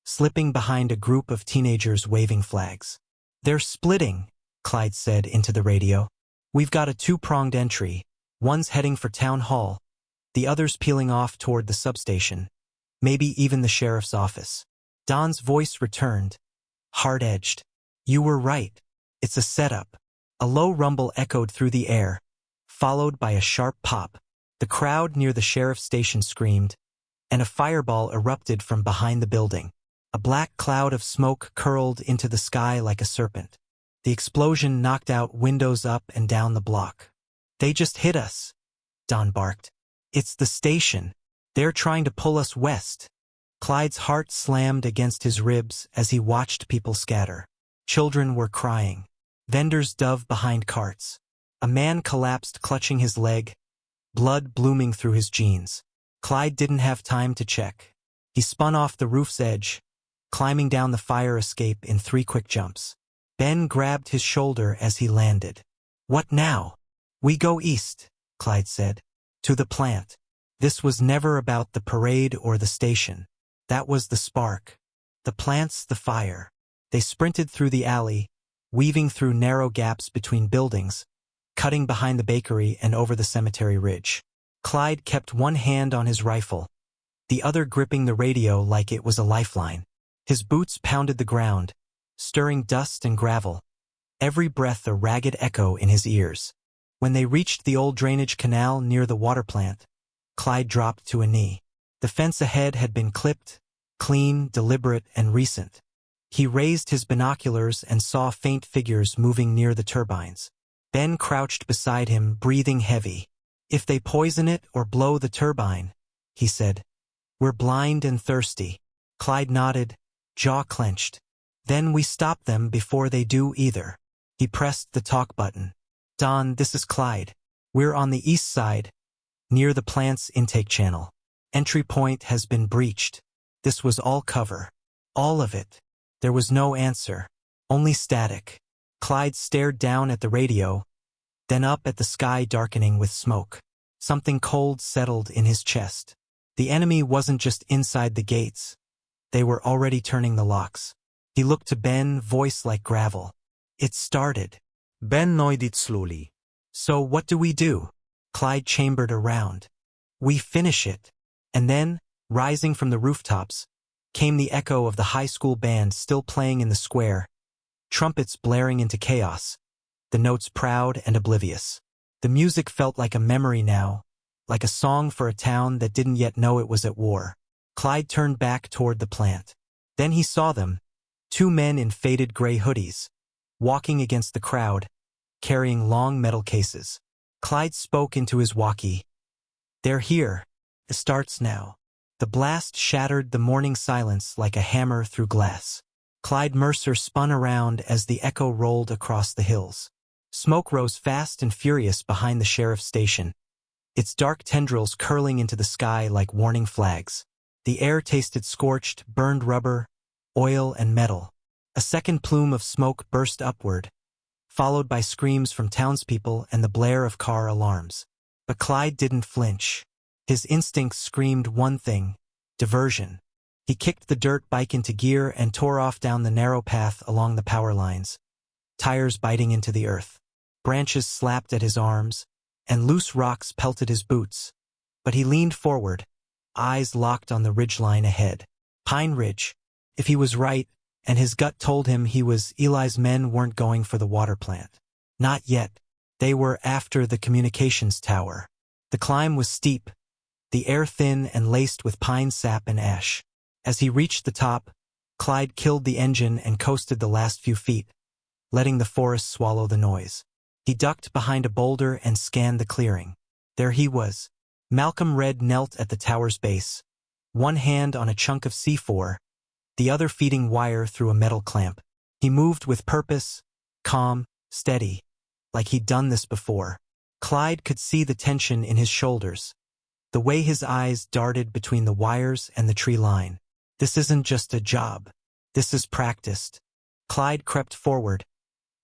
[SPEAKER 1] slipping behind a group of teenagers waving flags. "They're splitting," Clyde said into the radio. "We've got a two-pronged entry. One's heading for town hall, the other's peeling off toward the substation. Maybe even the sheriff's office." Don's voice returned, hard-edged. "You were right. It's a setup." A low rumble echoed through the air, followed by a sharp pop. The crowd near the sheriff's station screamed, and a fireball erupted from behind the building. A black cloud of smoke curled into the sky like a serpent. The explosion knocked out windows up and down the block. "They just hit us," Don barked. "It's the station. They're trying to pull us west." Clyde's heart slammed against his ribs as he watched people scatter. Children were crying. Vendors dove behind carts. A man collapsed clutching his leg, blood blooming through his jeans. Clyde didn't have time to check. He spun off the roof's edge, climbing down the fire escape in 3 quick jumps. Ben grabbed his shoulder as he landed. "What now?" "We go east," Clyde said. "To the plant." This was never about the parade or the station. That was the spark. The plant's the fire. They sprinted through the alley, weaving through narrow gaps between buildings, cutting behind the bakery and over the cemetery ridge. Clyde kept one hand on his rifle, the other gripping the radio like it was a lifeline. His boots pounded the ground, stirring dust and gravel, every breath a ragged echo in his ears. When they reached the old drainage canal near the water plant, Clyde dropped to a knee. The fence ahead had been clipped, clean, deliberate, and recent. He raised his binoculars and saw faint figures moving near the turbines. Ben crouched beside him, breathing heavy. "If they poison it or blow the turbine," he said, "we're blind and thirsty." Clyde nodded, jaw clenched. "Then we stop them before they do either." He pressed the talk button. "Don, this is Clyde. We're on the east side, near the plant's intake channel. Entry point has been breached." This was all cover. All of it. There was no answer. Only static. Clyde stared down at the radio, then up at the sky darkening with smoke. Something cold settled in his chest. The enemy wasn't just inside the gates. They were already turning the locks. He looked to Ben, voice like gravel. "It started."
[SPEAKER 2] Ben nodded slowly.
[SPEAKER 1] "So what do we do?" Clyde chambered around. "We finish it." And then, rising from the rooftops, came the echo of the high school band still playing in the square, trumpets blaring into chaos, the notes proud and oblivious. The music felt like a memory now, like a song for a town that didn't yet know it was at war. Clyde turned back toward the plant. Then he saw them, 2 men in faded gray hoodies, walking against the crowd, carrying long metal cases. Clyde spoke into his walkie. "They're here. It starts now." The blast shattered the morning silence like a hammer through glass. Clyde Mercer spun around as the echo rolled across the hills. Smoke rose fast and furious behind the sheriff's station, its dark tendrils curling into the sky like warning flags. The air tasted scorched, burned rubber, oil, and metal. A second plume of smoke burst upward, followed by screams from townspeople and the blare of car alarms. But Clyde didn't flinch. His instincts screamed one thing: diversion. He kicked the dirt bike into gear and tore off down the narrow path along the power lines, tires biting into the earth. Branches slapped at his arms, and loose rocks pelted his boots. But he leaned forward, eyes locked on the ridgeline ahead. Pine Ridge. If he was right, and his gut told him Eli's men weren't going for the water plant. Not yet. They were after the communications tower. The climb was steep, the air thin and laced with pine sap and ash. As he reached the top, Clyde killed the engine and coasted the last few feet, letting the forest swallow the noise. He ducked behind a boulder and scanned the clearing. There he was. Malcolm Red knelt at the tower's base, one hand on a chunk of C4, the other feeding wire through a metal clamp. He moved with purpose, calm, steady, like he'd done this before. Clyde could see the tension in his shoulders, the way his eyes darted between the wires and the tree line. This isn't just a job. This is practiced. Clyde crept forward,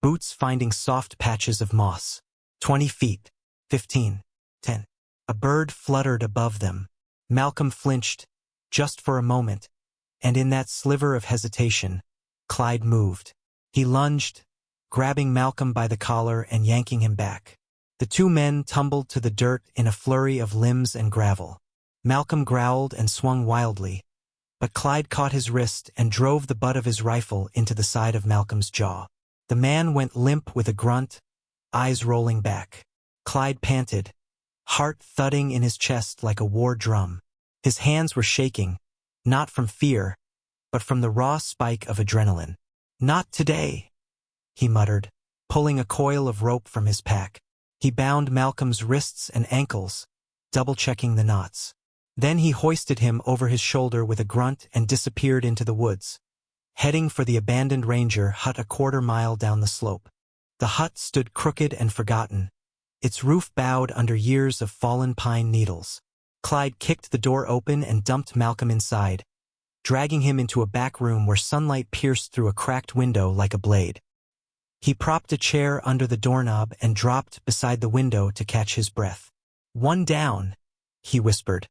[SPEAKER 1] boots finding soft patches of moss. 20 feet. 15. 10. A bird fluttered above them. Malcolm flinched, just for a moment, and in that sliver of hesitation, Clyde moved. He lunged, grabbing Malcolm by the collar and yanking him back. The two men tumbled to the dirt in a flurry of limbs and gravel. Malcolm growled and swung wildly, but Clyde caught his wrist and drove the butt of his rifle into the side of Malcolm's jaw. The man went limp with a grunt, eyes rolling back. Clyde panted, heart thudding in his chest like a war drum. His hands were shaking, not from fear, but from the raw spike of adrenaline. "Not today," he muttered, pulling a coil of rope from his pack. He bound Malcolm's wrists and ankles, double-checking the knots. Then he hoisted him over his shoulder with a grunt and disappeared into the woods, heading for the abandoned ranger hut a quarter-mile down the slope. The hut stood crooked and forgotten, its roof bowed under years of fallen pine needles. Clyde kicked the door open and dumped Malcolm inside, dragging him into a back room where sunlight pierced through a cracked window like a blade. He propped a chair under the doorknob and dropped beside the window to catch his breath. "One down," he whispered,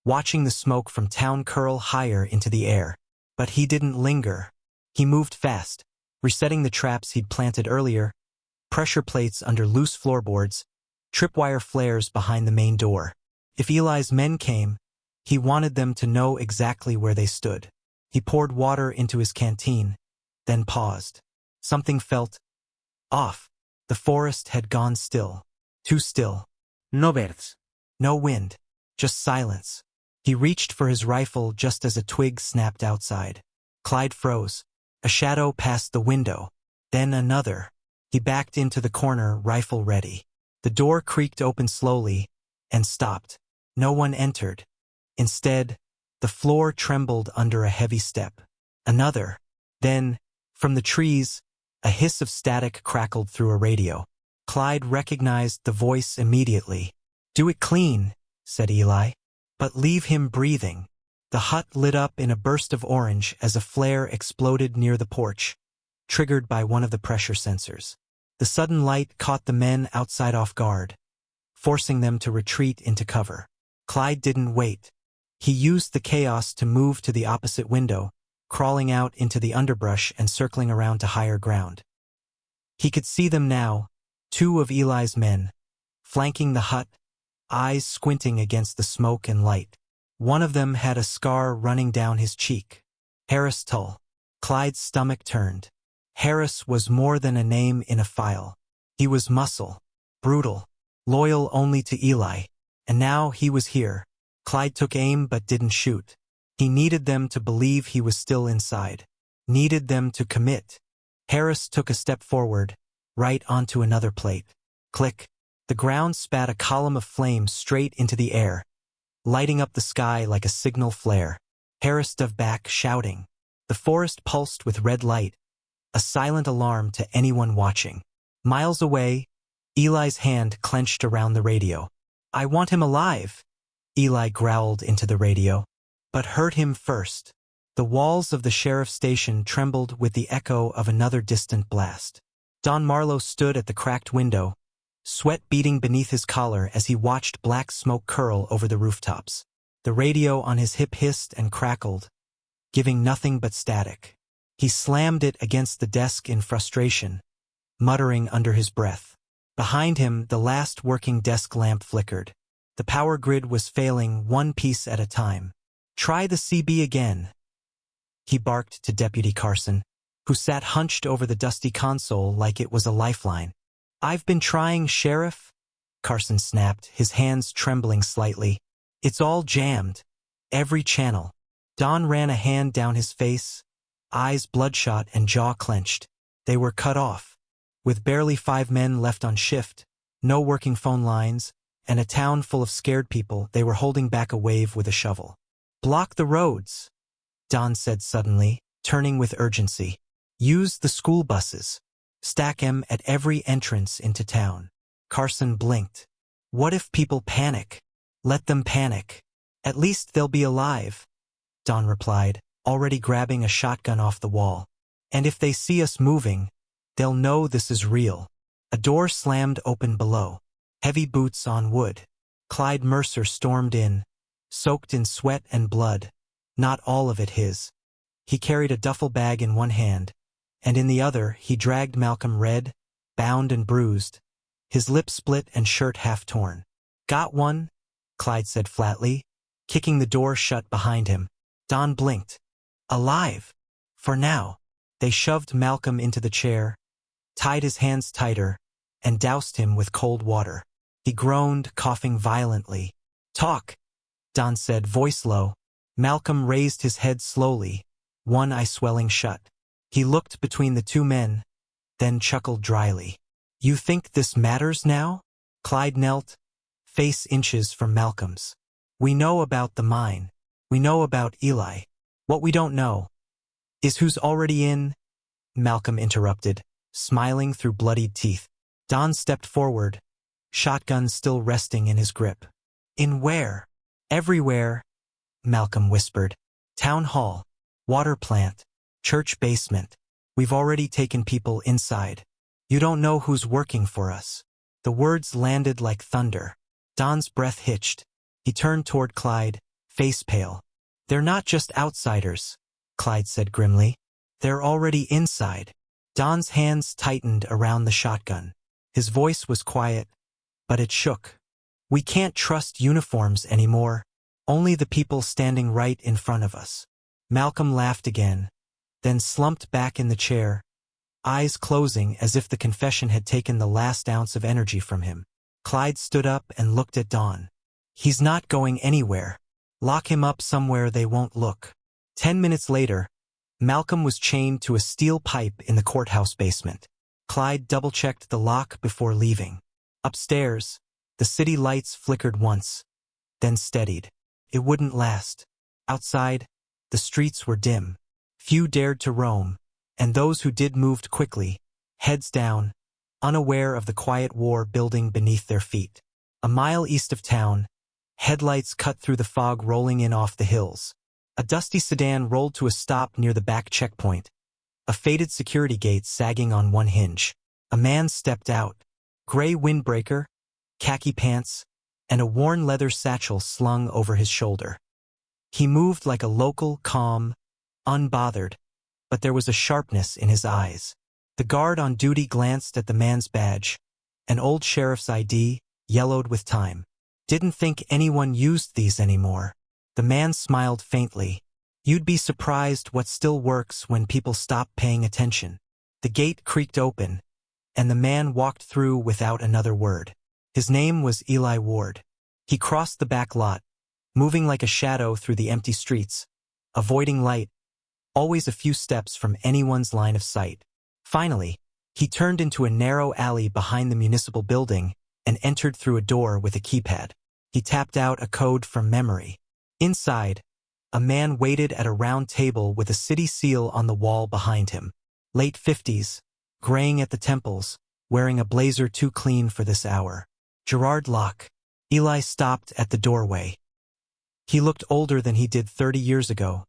[SPEAKER 1] watching the smoke from town curl higher into the air. But he didn't linger. He moved fast, resetting the traps he'd planted earlier, pressure plates under loose floorboards, tripwire flares behind the main door. If Eli's men came, he wanted them to know exactly where they stood. He poured water into his canteen, then paused. Something felt off. The forest had gone still. Too still.
[SPEAKER 2] No birds.
[SPEAKER 1] No wind. Just silence. He reached for his rifle just as a twig snapped outside. Clyde froze. A shadow passed the window. Then another. He backed into the corner, rifle ready. The door creaked open slowly and stopped. No one entered. Instead, the floor trembled under a heavy step. Another. Then, from the trees, a hiss of static crackled through a radio. Clyde recognized the voice immediately. "Do it clean," said Eli. "But leave him breathing." The hut lit up in a burst of orange as a flare exploded near the porch, triggered by one of the pressure sensors. The sudden light caught the men outside off guard, forcing them to retreat into cover. Clyde didn't wait. He used the chaos to move to the opposite window, crawling out into the underbrush and circling around to higher ground. He could see them now, two of Eli's men, flanking the hut, eyes squinting against the smoke and light. One of them had a scar running down his cheek. Harris Tull. Clyde's stomach turned. Harris was more than a name in a file. He was muscle, brutal, loyal only to Eli. And now he was here. Clyde took aim but didn't shoot. He needed them to believe he was still inside. Needed them to commit. Harris took a step forward, right onto another plate. Click. The ground spat a column of flame straight into the air, lighting up the sky like a signal flare. Harris dove back, shouting. The The forest pulsed with red light, a silent alarm to anyone watching. Miles away, Eli's hand clenched around the radio. "I want him alive," Eli growled into the radio. "But hurt him first." The walls of the sheriff's station trembled with the echo of another distant blast. Don Marlowe stood at the cracked window, sweat beading beneath his collar as he watched black smoke curl over the rooftops. The radio on his hip hissed and crackled, giving nothing but static. He slammed it against the desk in frustration, muttering under his breath. Behind him, the last working desk lamp flickered. The power grid was failing one piece at a time. "Try the CB again," he barked to Deputy Carson, who sat hunched over the dusty console like it was a lifeline. "I've been trying, Sheriff," Carson snapped, his hands trembling slightly. "It's all jammed. Every channel." Don ran a hand down his face, eyes bloodshot and jaw clenched. They were cut off. With barely 5 men left on shift, no working phone lines, and a town full of scared people, they were holding back a wave with a shovel. "Block the roads," Don said suddenly, turning with urgency. "Use the school buses. Stack 'em at every entrance into town." Carson blinked. "What if people panic?" "Let them panic. At least they'll be alive," Don replied, already grabbing a shotgun off the wall. "And if they see us moving, they'll know this is real." A door slammed open below. Heavy boots on wood. Clyde Mercer stormed in, soaked in sweat and blood, not all of it his. He carried a duffel bag in one hand, and in the other he dragged Malcolm red, bound and bruised, his lip split and shirt half torn. "Got one?" Clyde said flatly, kicking the door shut behind him. Don blinked. "Alive. For now." They shoved Malcolm into the chair, tied his hands tighter, and doused him with cold water. He groaned, coughing violently. "Talk," Don said, voice low. Malcolm raised his head slowly, one eye swelling shut. He looked between the 2 men, then chuckled dryly. "You think this matters now?" Clyde knelt, face inches from Malcolm's. "We know about the mine. We know about Eli. What we don't know is who's already in," Malcolm interrupted, smiling through bloodied teeth. Don stepped forward, shotgun still resting in his grip. "In where?" "Everywhere," Malcolm whispered. "Town hall, water plant, church basement. We've already taken people inside. You don't know who's working for us." The words landed like thunder. Don's breath hitched. He turned toward Clyde, face pale. "They're not just outsiders," Clyde said grimly. "They're already inside." Don's hands tightened around the shotgun. His voice was quiet, but it shook. "We can't trust uniforms anymore. Only the people standing right in front of us." Malcolm laughed again, then slumped back in the chair, eyes closing as if the confession had taken the last ounce of energy from him. Clyde stood up and looked at Don. "He's not going anywhere. Lock him up somewhere they won't look." 10 minutes later, Malcolm was chained to a steel pipe in the courthouse basement. Clyde double-checked the lock before leaving. Upstairs, the city lights flickered once, then steadied. It wouldn't last. Outside, the streets were dim. Few dared to roam, and those who did moved quickly, heads down, unaware of the quiet war building beneath their feet. A mile east of town, headlights cut through the fog rolling in off the hills. A dusty sedan rolled to a stop near the back checkpoint, a faded security gate sagging on one hinge. A man stepped out, gray windbreaker, khaki pants, and a worn leather satchel slung over his shoulder. He moved like a local, calm, unbothered, but there was a sharpness in his eyes. The guard on duty glanced at the man's badge, an old sheriff's ID, yellowed with time. "Didn't think anyone used these anymore." The man smiled faintly. "You'd be surprised what still works when people stop paying attention." The gate creaked open, and the man walked through without another word. His name was Eli Ward. He crossed the back lot, moving like a shadow through the empty streets, avoiding light, always a few steps from anyone's line of sight. Finally, he turned into a narrow alley behind the municipal building and entered through a door with a keypad. He tapped out a code from memory. Inside, A man waited at a round table with a city seal on the wall behind him. Late 50s, graying at the temples, wearing a blazer too clean for this hour. Gerard Locke. Eli stopped at the doorway. He looked older than he did 30 years ago.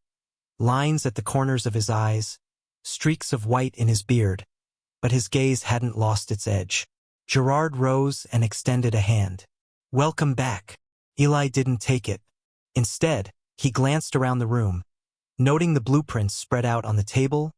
[SPEAKER 1] Lines at the corners of his eyes, streaks of white in his beard, but his gaze hadn't lost its edge. Gerard rose and extended a hand. "Welcome back." Eli didn't take it. Instead, he glanced around the room, noting the blueprints spread out on the table,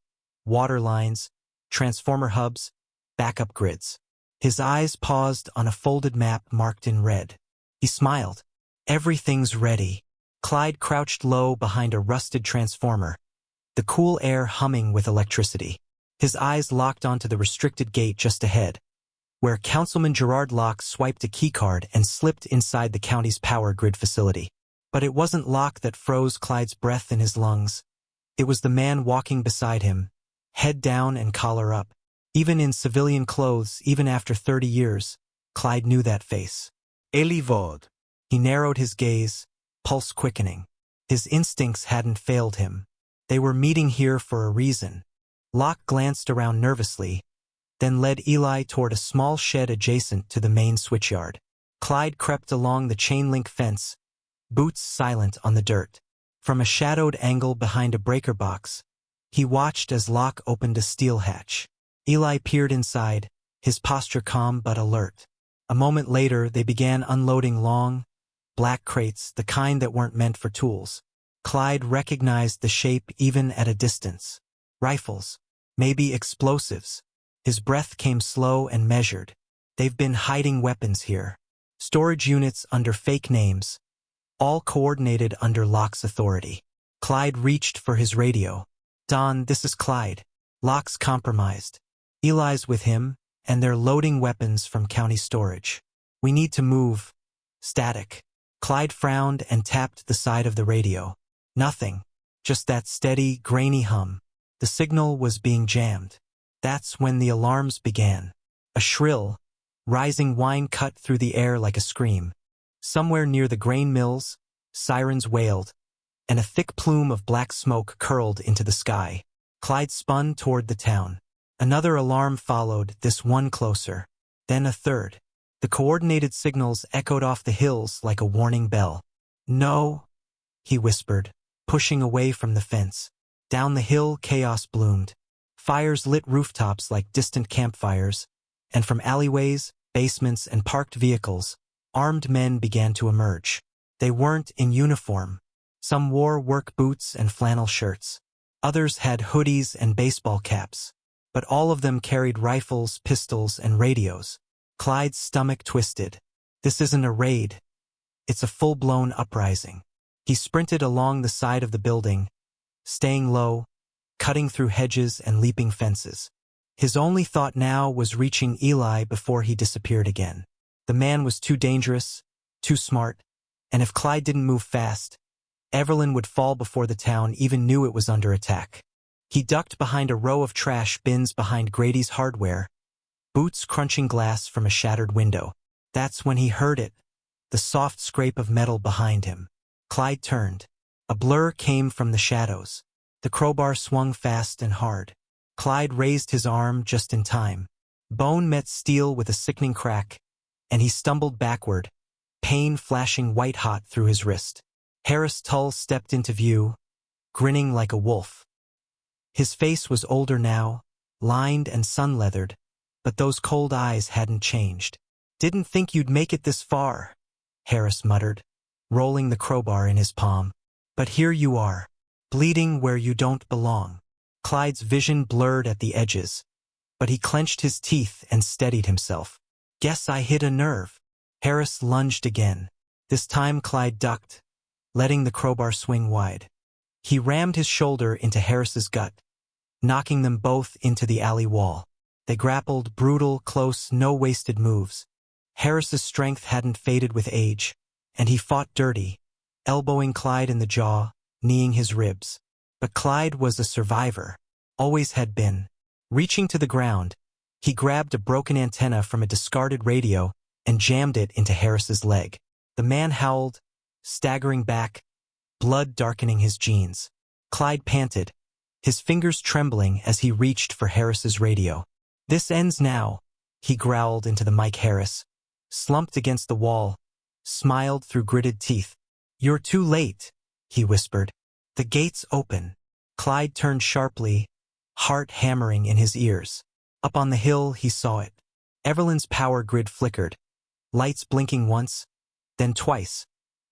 [SPEAKER 1] water lines, transformer hubs, backup grids. His eyes paused on a folded map marked in red. He smiled. "Everything's ready." Clyde crouched low behind a rusted transformer, the cool air humming with electricity. His eyes locked onto the restricted gate just ahead, where Councilman Gerard Locke swiped a keycard and slipped inside the county's power grid facility. But it wasn't Locke that froze Clyde's breath in his lungs. It was the man walking beside him, head down and collar up. Even in civilian clothes, even after 30 years, Clyde knew that face. Eli Vaude. He narrowed his gaze, pulse quickening. His instincts hadn't failed him. They were meeting here for a reason. Locke glanced around nervously, then led Eli toward a small shed adjacent to the main switchyard. Clyde crept along the chain-link fence, boots silent on the dirt. From a shadowed angle behind a breaker box, he watched as Locke opened a steel hatch. Eli peered inside, his posture calm but alert. A moment later, they began unloading long, black crates, the kind that weren't meant for tools. Clyde recognized the shape even at a distance. Rifles, maybe explosives. His breath came slow and measured. They've been hiding weapons here. Storage units under fake names, all coordinated under Locke's authority. Clyde reached for his radio. "Don, this is Clyde. Locke's compromised. Eli's with him, and they're loading weapons from county storage. We need to move." Static. Clyde frowned and tapped the side of the radio. Nothing. Just that steady, grainy hum. The signal was being jammed. That's when the alarms began. A shrill, rising whine cut through the air like a scream. Somewhere near the grain mills, sirens wailed, and a thick plume of black smoke curled into the sky. Clyde spun toward the town. Another alarm followed, this one closer. Then a third. The coordinated signals echoed off the hills like a warning bell. "No," he whispered, pushing away from the fence. Down the hill, chaos bloomed. Fires lit rooftops like distant campfires, and from alleyways, basements, and parked vehicles, armed men began to emerge. They weren't in uniform. Some wore work boots and flannel shirts. Others had hoodies and baseball caps. But all of them carried rifles, pistols, and radios. Clyde's stomach twisted. This isn't a raid. It's a full-blown uprising. He sprinted along the side of the building, staying low, cutting through hedges and leaping fences. His only thought now was reaching Eli before he disappeared again. The man was too dangerous, too smart, and if Clyde didn't move fast, Everlyn would fall before the town even knew it was under attack. He ducked behind a row of trash bins behind Grady's Hardware, boots crunching glass from a shattered window. That's when he heard it, the soft scrape of metal behind him. Clyde turned. A blur came from the shadows. The crowbar swung fast and hard. Clyde raised his arm just in time. Bone met steel with a sickening crack, and he stumbled backward, pain flashing white-hot through his wrist. Harris Tull stepped into view, grinning like a wolf. His face was older now, lined and sun-leathered, but those cold eyes hadn't changed. "Didn't think you'd make it this far," Harris muttered, rolling the crowbar in his palm. "But here you are, bleeding where you don't belong." Clyde's vision blurred at the edges, but he clenched his teeth and steadied himself. "Guess I hit a nerve." Harris lunged again. This time Clyde ducked, letting the crowbar swing wide. He rammed his shoulder into Harris's gut, knocking them both into the alley wall. They grappled, brutal, close, no wasted moves. Harris's strength hadn't faded with age, and he fought dirty, elbowing Clyde in the jaw, kneeing his ribs. But Clyde was a survivor, always had been. Reaching to the ground, he grabbed a broken antenna from a discarded radio and jammed it into Harris's leg. The man howled, staggering back, blood darkening his jeans. Clyde panted, his fingers trembling as he reached for Harris's radio. "This ends now," he growled into the mic. Harris slumped against the wall, smiled through gritted teeth. "You're too late," he whispered. "The gates open." Clyde turned sharply, heart hammering in his ears. Up on the hill he saw it. Evelyn's power grid flickered, lights blinking once, then twice,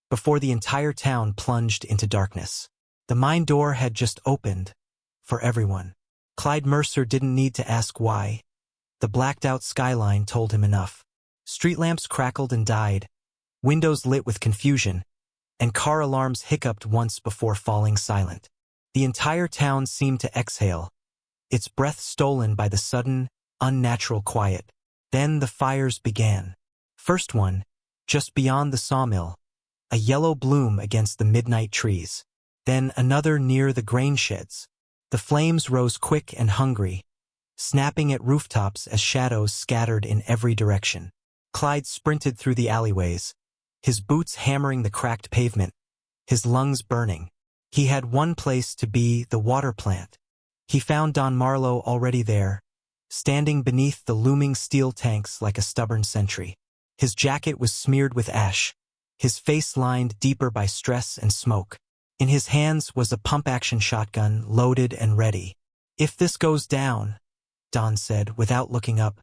[SPEAKER 1] before the entire town plunged into darkness. The mine door had just opened, for everyone. Clyde Mercer didn't need to ask why. The blacked-out skyline told him enough. Street lamps crackled and died, windows lit with confusion, and car alarms hiccuped once before falling silent. The entire town seemed to exhale, its breath stolen by the sudden, unnatural quiet. Then the fires began. First one, just beyond the sawmill, a yellow bloom against the midnight trees. Then another near the grain sheds. The flames rose quick and hungry, snapping at rooftops as shadows scattered in every direction. Clyde sprinted through the alleyways, his boots hammering the cracked pavement, his lungs burning. He had one place to be, the water plant. He found Don Marlowe already there, standing beneath the looming steel tanks like a stubborn sentry. His jacket was smeared with ash, his face lined deeper by stress and smoke. In his hands was a pump-action shotgun, loaded and ready. "If this goes down," Don said without looking up,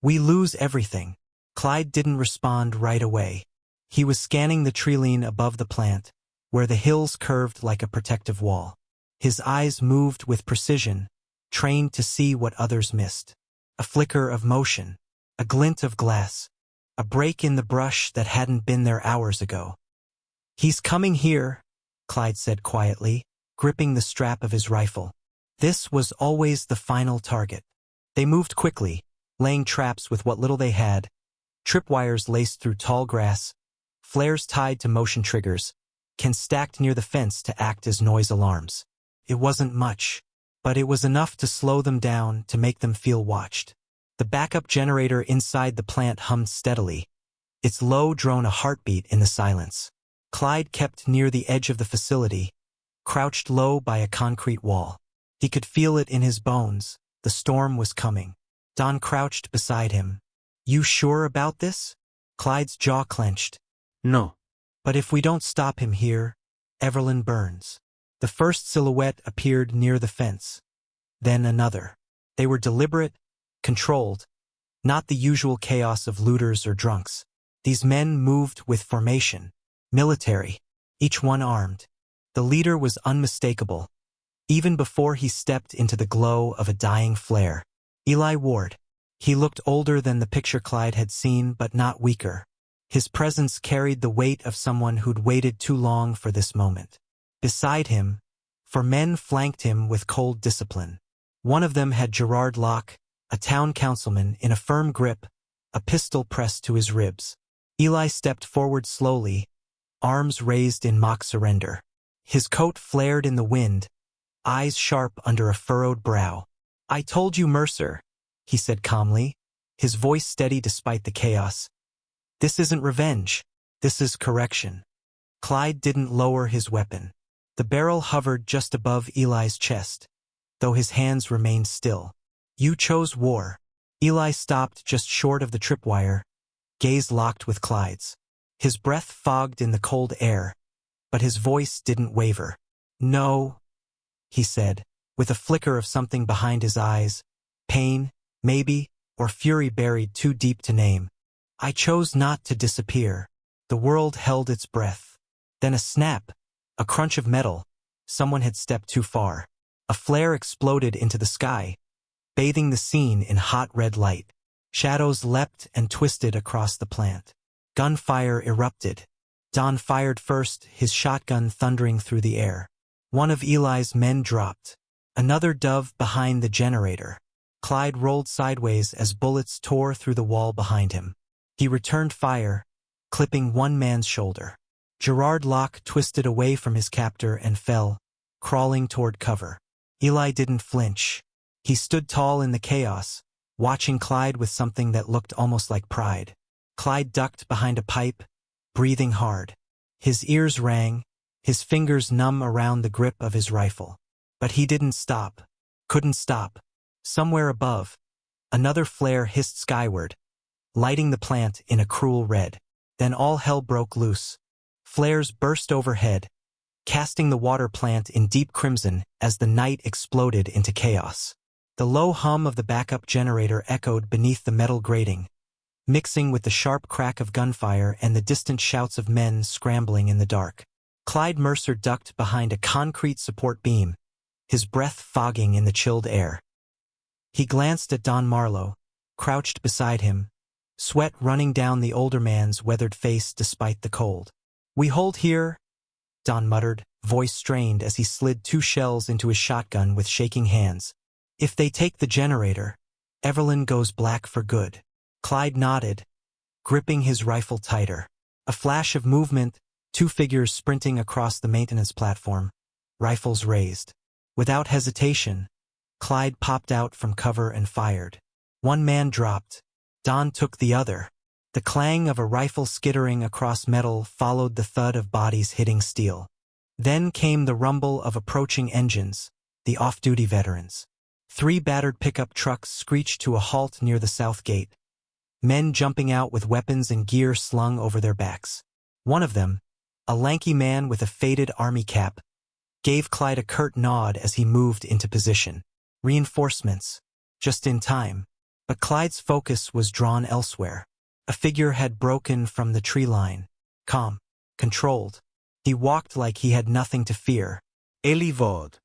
[SPEAKER 1] "we lose everything." Clyde didn't respond right away. He was scanning the treeline above the plant, where the hills curved like a protective wall. His eyes moved with precision, trained to see what others missed. A flicker of motion, a glint of glass, a break in the brush that hadn't been there hours ago. "He's coming here," Clyde said quietly, gripping the strap of his rifle. This was always the final target. They moved quickly, laying traps with what little they had, tripwires laced through tall grass, flares tied to motion triggers, cans stacked near the fence to act as noise alarms. It wasn't much, but it was enough to slow them down, to make them feel watched. The backup generator inside the plant hummed steadily, its low drone a heartbeat in the silence. Clyde kept near the edge of the facility, crouched low by a concrete wall. He could feel it in his bones. The storm was coming. Don crouched beside him. "You sure about this?" Clyde's jaw clenched.
[SPEAKER 2] No.
[SPEAKER 1] "But if we don't stop him here, Evelyn burns." The first silhouette appeared near the fence. Then another. They were deliberate, controlled, not the usual chaos of looters or drunks. These men moved with formation, military, each one armed. The leader was unmistakable, even before he stepped into the glow of a dying flare. Eli Ward. He looked older than the picture Clyde had seen, but not weaker. His presence carried the weight of someone who'd waited too long for this moment. Beside him, 4 men flanked him with cold discipline. One of them had Gerard Locke, a town councilman, in a firm grip, a pistol pressed to his ribs. Eli stepped forward slowly, arms raised in mock surrender. His coat flared in the wind, eyes sharp under a furrowed brow. "I told you, Mercer," he said calmly, his voice steady despite the chaos. "This isn't revenge. This is correction." Clyde didn't lower his weapon. The barrel hovered just above Eli's chest, though his hands remained still. "You chose war." Eli stopped just short of the tripwire, gaze locked with Clyde's. His breath fogged in the cold air, but his voice didn't waver. "No," he said, with a flicker of something behind his eyes, pain, maybe, or fury buried too deep to name. "I chose not to disappear." The world held its breath. Then a snap, a crunch of metal. Someone had stepped too far. A flare exploded into the sky, bathing the scene in hot red light. Shadows leapt and twisted across the plant. Gunfire erupted. Don fired first, his shotgun thundering through the air. One of Eli's men dropped. Another dove behind the generator. Clyde rolled sideways as bullets tore through the wall behind him. He returned fire, clipping one man's shoulder. Gerard Locke twisted away from his captor and fell, crawling toward cover. Eli didn't flinch. He stood tall in the chaos, watching Clyde with something that looked almost like pride. Clyde ducked behind a pipe, breathing hard. His ears rang, his fingers numb around the grip of his rifle. But he didn't stop. Couldn't stop. Somewhere above, another flare hissed skyward, lighting the plant in a cruel red. Then all hell broke loose. Flares burst overhead, casting the water plant in deep crimson as the night exploded into chaos. The low hum of the backup generator echoed beneath the metal grating, mixing with the sharp crack of gunfire and the distant shouts of men scrambling in the dark. Clyde Mercer ducked behind a concrete support beam, his breath fogging in the chilled air. He glanced at Don Marlowe, crouched beside him, sweat running down the older man's weathered face despite the cold. "We hold here," Don muttered, voice strained as he slid 2 shells into his shotgun with shaking hands. "If they take the generator, Evelyn goes black for good." Clyde nodded, gripping his rifle tighter. A flash of movement, 2 figures sprinting across the maintenance platform, rifles raised. Without hesitation, Clyde popped out from cover and fired. One man dropped. Don took the other. The clang of a rifle skittering across metal followed the thud of bodies hitting steel. Then came the rumble of approaching engines, the off-duty veterans. 3 battered pickup trucks screeched to a halt near the south gate, men jumping out with weapons and gear slung over their backs. One of them, a lanky man with a faded army cap, gave Clyde a curt nod as he moved into position. Reinforcements, just in time. But Clyde's focus was drawn elsewhere. A figure had broken from the tree line. Calm, controlled. He walked like he had nothing to fear.
[SPEAKER 2] Eli Vaude.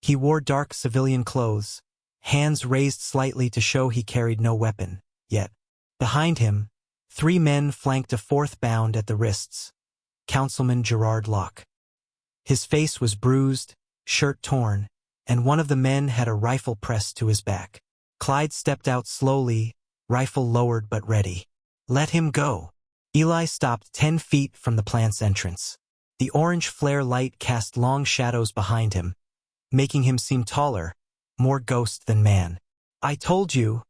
[SPEAKER 1] He wore dark civilian clothes, hands raised slightly to show he carried no weapon. Yet, behind him, 3 men flanked a 4th bound at the wrists. Councilman Gerard Locke. His face was bruised, shirt torn, and one of the men had a rifle pressed to his back. Clyde stepped out slowly, rifle lowered but ready. "Let him go." Eli stopped 10 feet from the plant's entrance. The orange flare light cast long shadows behind him, making him seem taller, more ghost than man. "I told you,"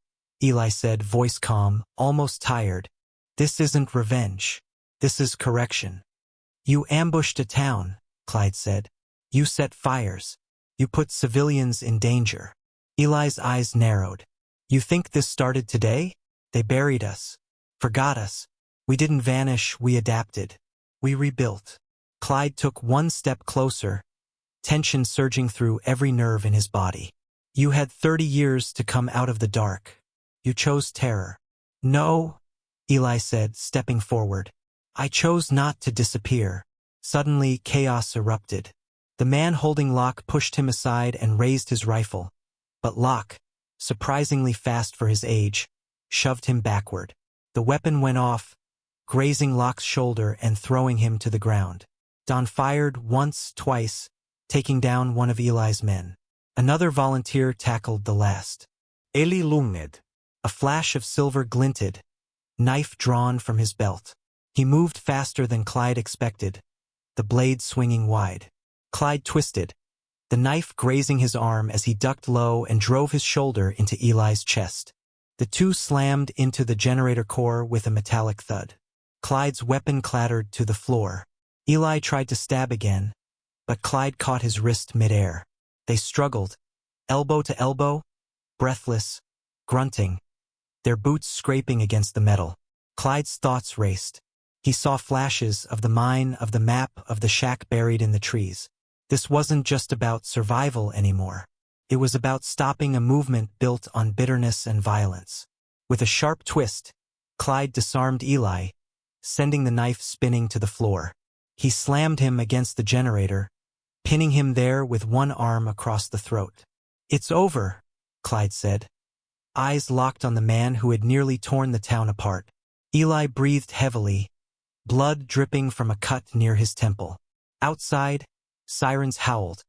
[SPEAKER 1] Eli said, voice calm, almost tired. "This isn't revenge. This is correction." "You ambushed a town," Clyde said. "You set fires. You put civilians in danger." Eli's eyes narrowed. "You think this started today? They buried us. Forgot us. We didn't vanish, we adapted. We rebuilt." Clyde took 1 step closer, tension surging through every nerve in his body. "You had 30 years to come out of the dark. You chose terror." "No," Eli said, stepping forward. "I chose not to disappear." Suddenly, chaos erupted. The man holding Locke pushed him aside and raised his rifle. But Locke, surprisingly fast for his age, shoved him backward. The weapon went off, grazing Locke's shoulder and throwing him to the ground. Don fired once, twice, taking down one of Eli's men. Another volunteer tackled the last.
[SPEAKER 2] Eli Lunged.
[SPEAKER 1] A flash of silver glinted, knife drawn from his belt. He moved faster than Clyde expected, the blade swinging wide. Clyde twisted, the knife grazing his arm as he ducked low and drove his shoulder into Eli's chest. The 2 slammed into the generator core with a metallic thud. Clyde's weapon clattered to the floor. Eli tried to stab again, but Clyde caught his wrist midair. They struggled, elbow to elbow, breathless, grunting, their boots scraping against the metal. Clyde's thoughts raced. He saw flashes of the mine, of the map, of the shack buried in the trees. This wasn't just about survival anymore. It was about stopping a movement built on bitterness and violence. With a sharp twist, Clyde disarmed Eli, sending the knife spinning to the floor. He slammed him against the generator, pinning him there with one arm across the throat. "It's over," Clyde said, eyes locked on the man who had nearly torn the town apart. Eli breathed heavily, blood dripping from a cut near his temple. Outside, sirens howled,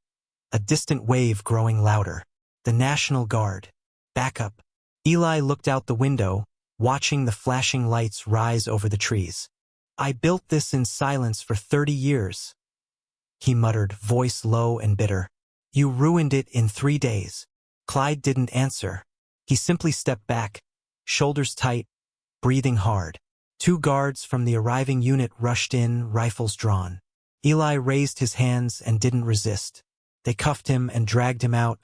[SPEAKER 1] a distant wave growing louder. The National Guard. Backup. Eli looked out the window, watching the flashing lights rise over the trees. "I built this in silence for 30 years, he muttered, voice low and bitter. "You ruined it in 3 days." Clyde didn't answer. He simply stepped back, shoulders tight, breathing hard. 2 guards from the arriving unit rushed in, rifles drawn. Eli raised his hands and didn't resist. They cuffed him and dragged him out,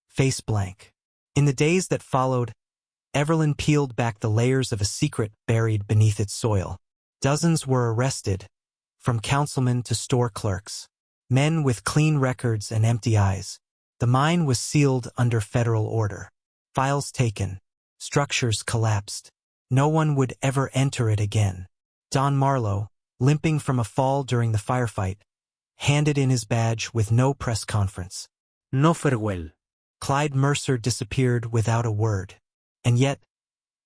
[SPEAKER 1] face blank. In the days that followed, Everlyn peeled back the layers of a secret buried beneath its soil. Dozens were arrested, from councilmen to store clerks. Men with clean records and empty eyes. The mine was sealed under federal order. Files taken. Structures collapsed. No one would ever enter it again. Don Marlowe, limping from a fall during the firefight, handed in his badge with no press conference.
[SPEAKER 2] No farewell.
[SPEAKER 1] Clyde Mercer disappeared without a word. And yet,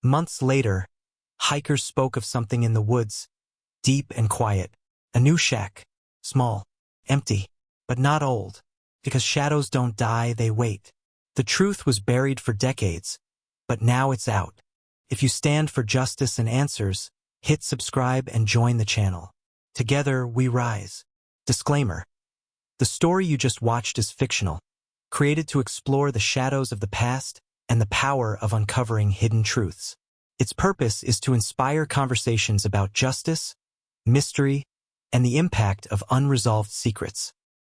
[SPEAKER 1] months later, hikers spoke of something in the woods, deep and quiet. A new shack, small, empty, but not old, because shadows don't die, they wait. The truth was buried for decades, but now it's out. If you stand for justice and answers, hit subscribe and join the channel. Together, we rise. Disclaimer. The story you just watched is fictional, created to explore the shadows of the past and the power of uncovering hidden truths. Its purpose is to inspire conversations about justice, mystery, and the impact of unresolved secrets.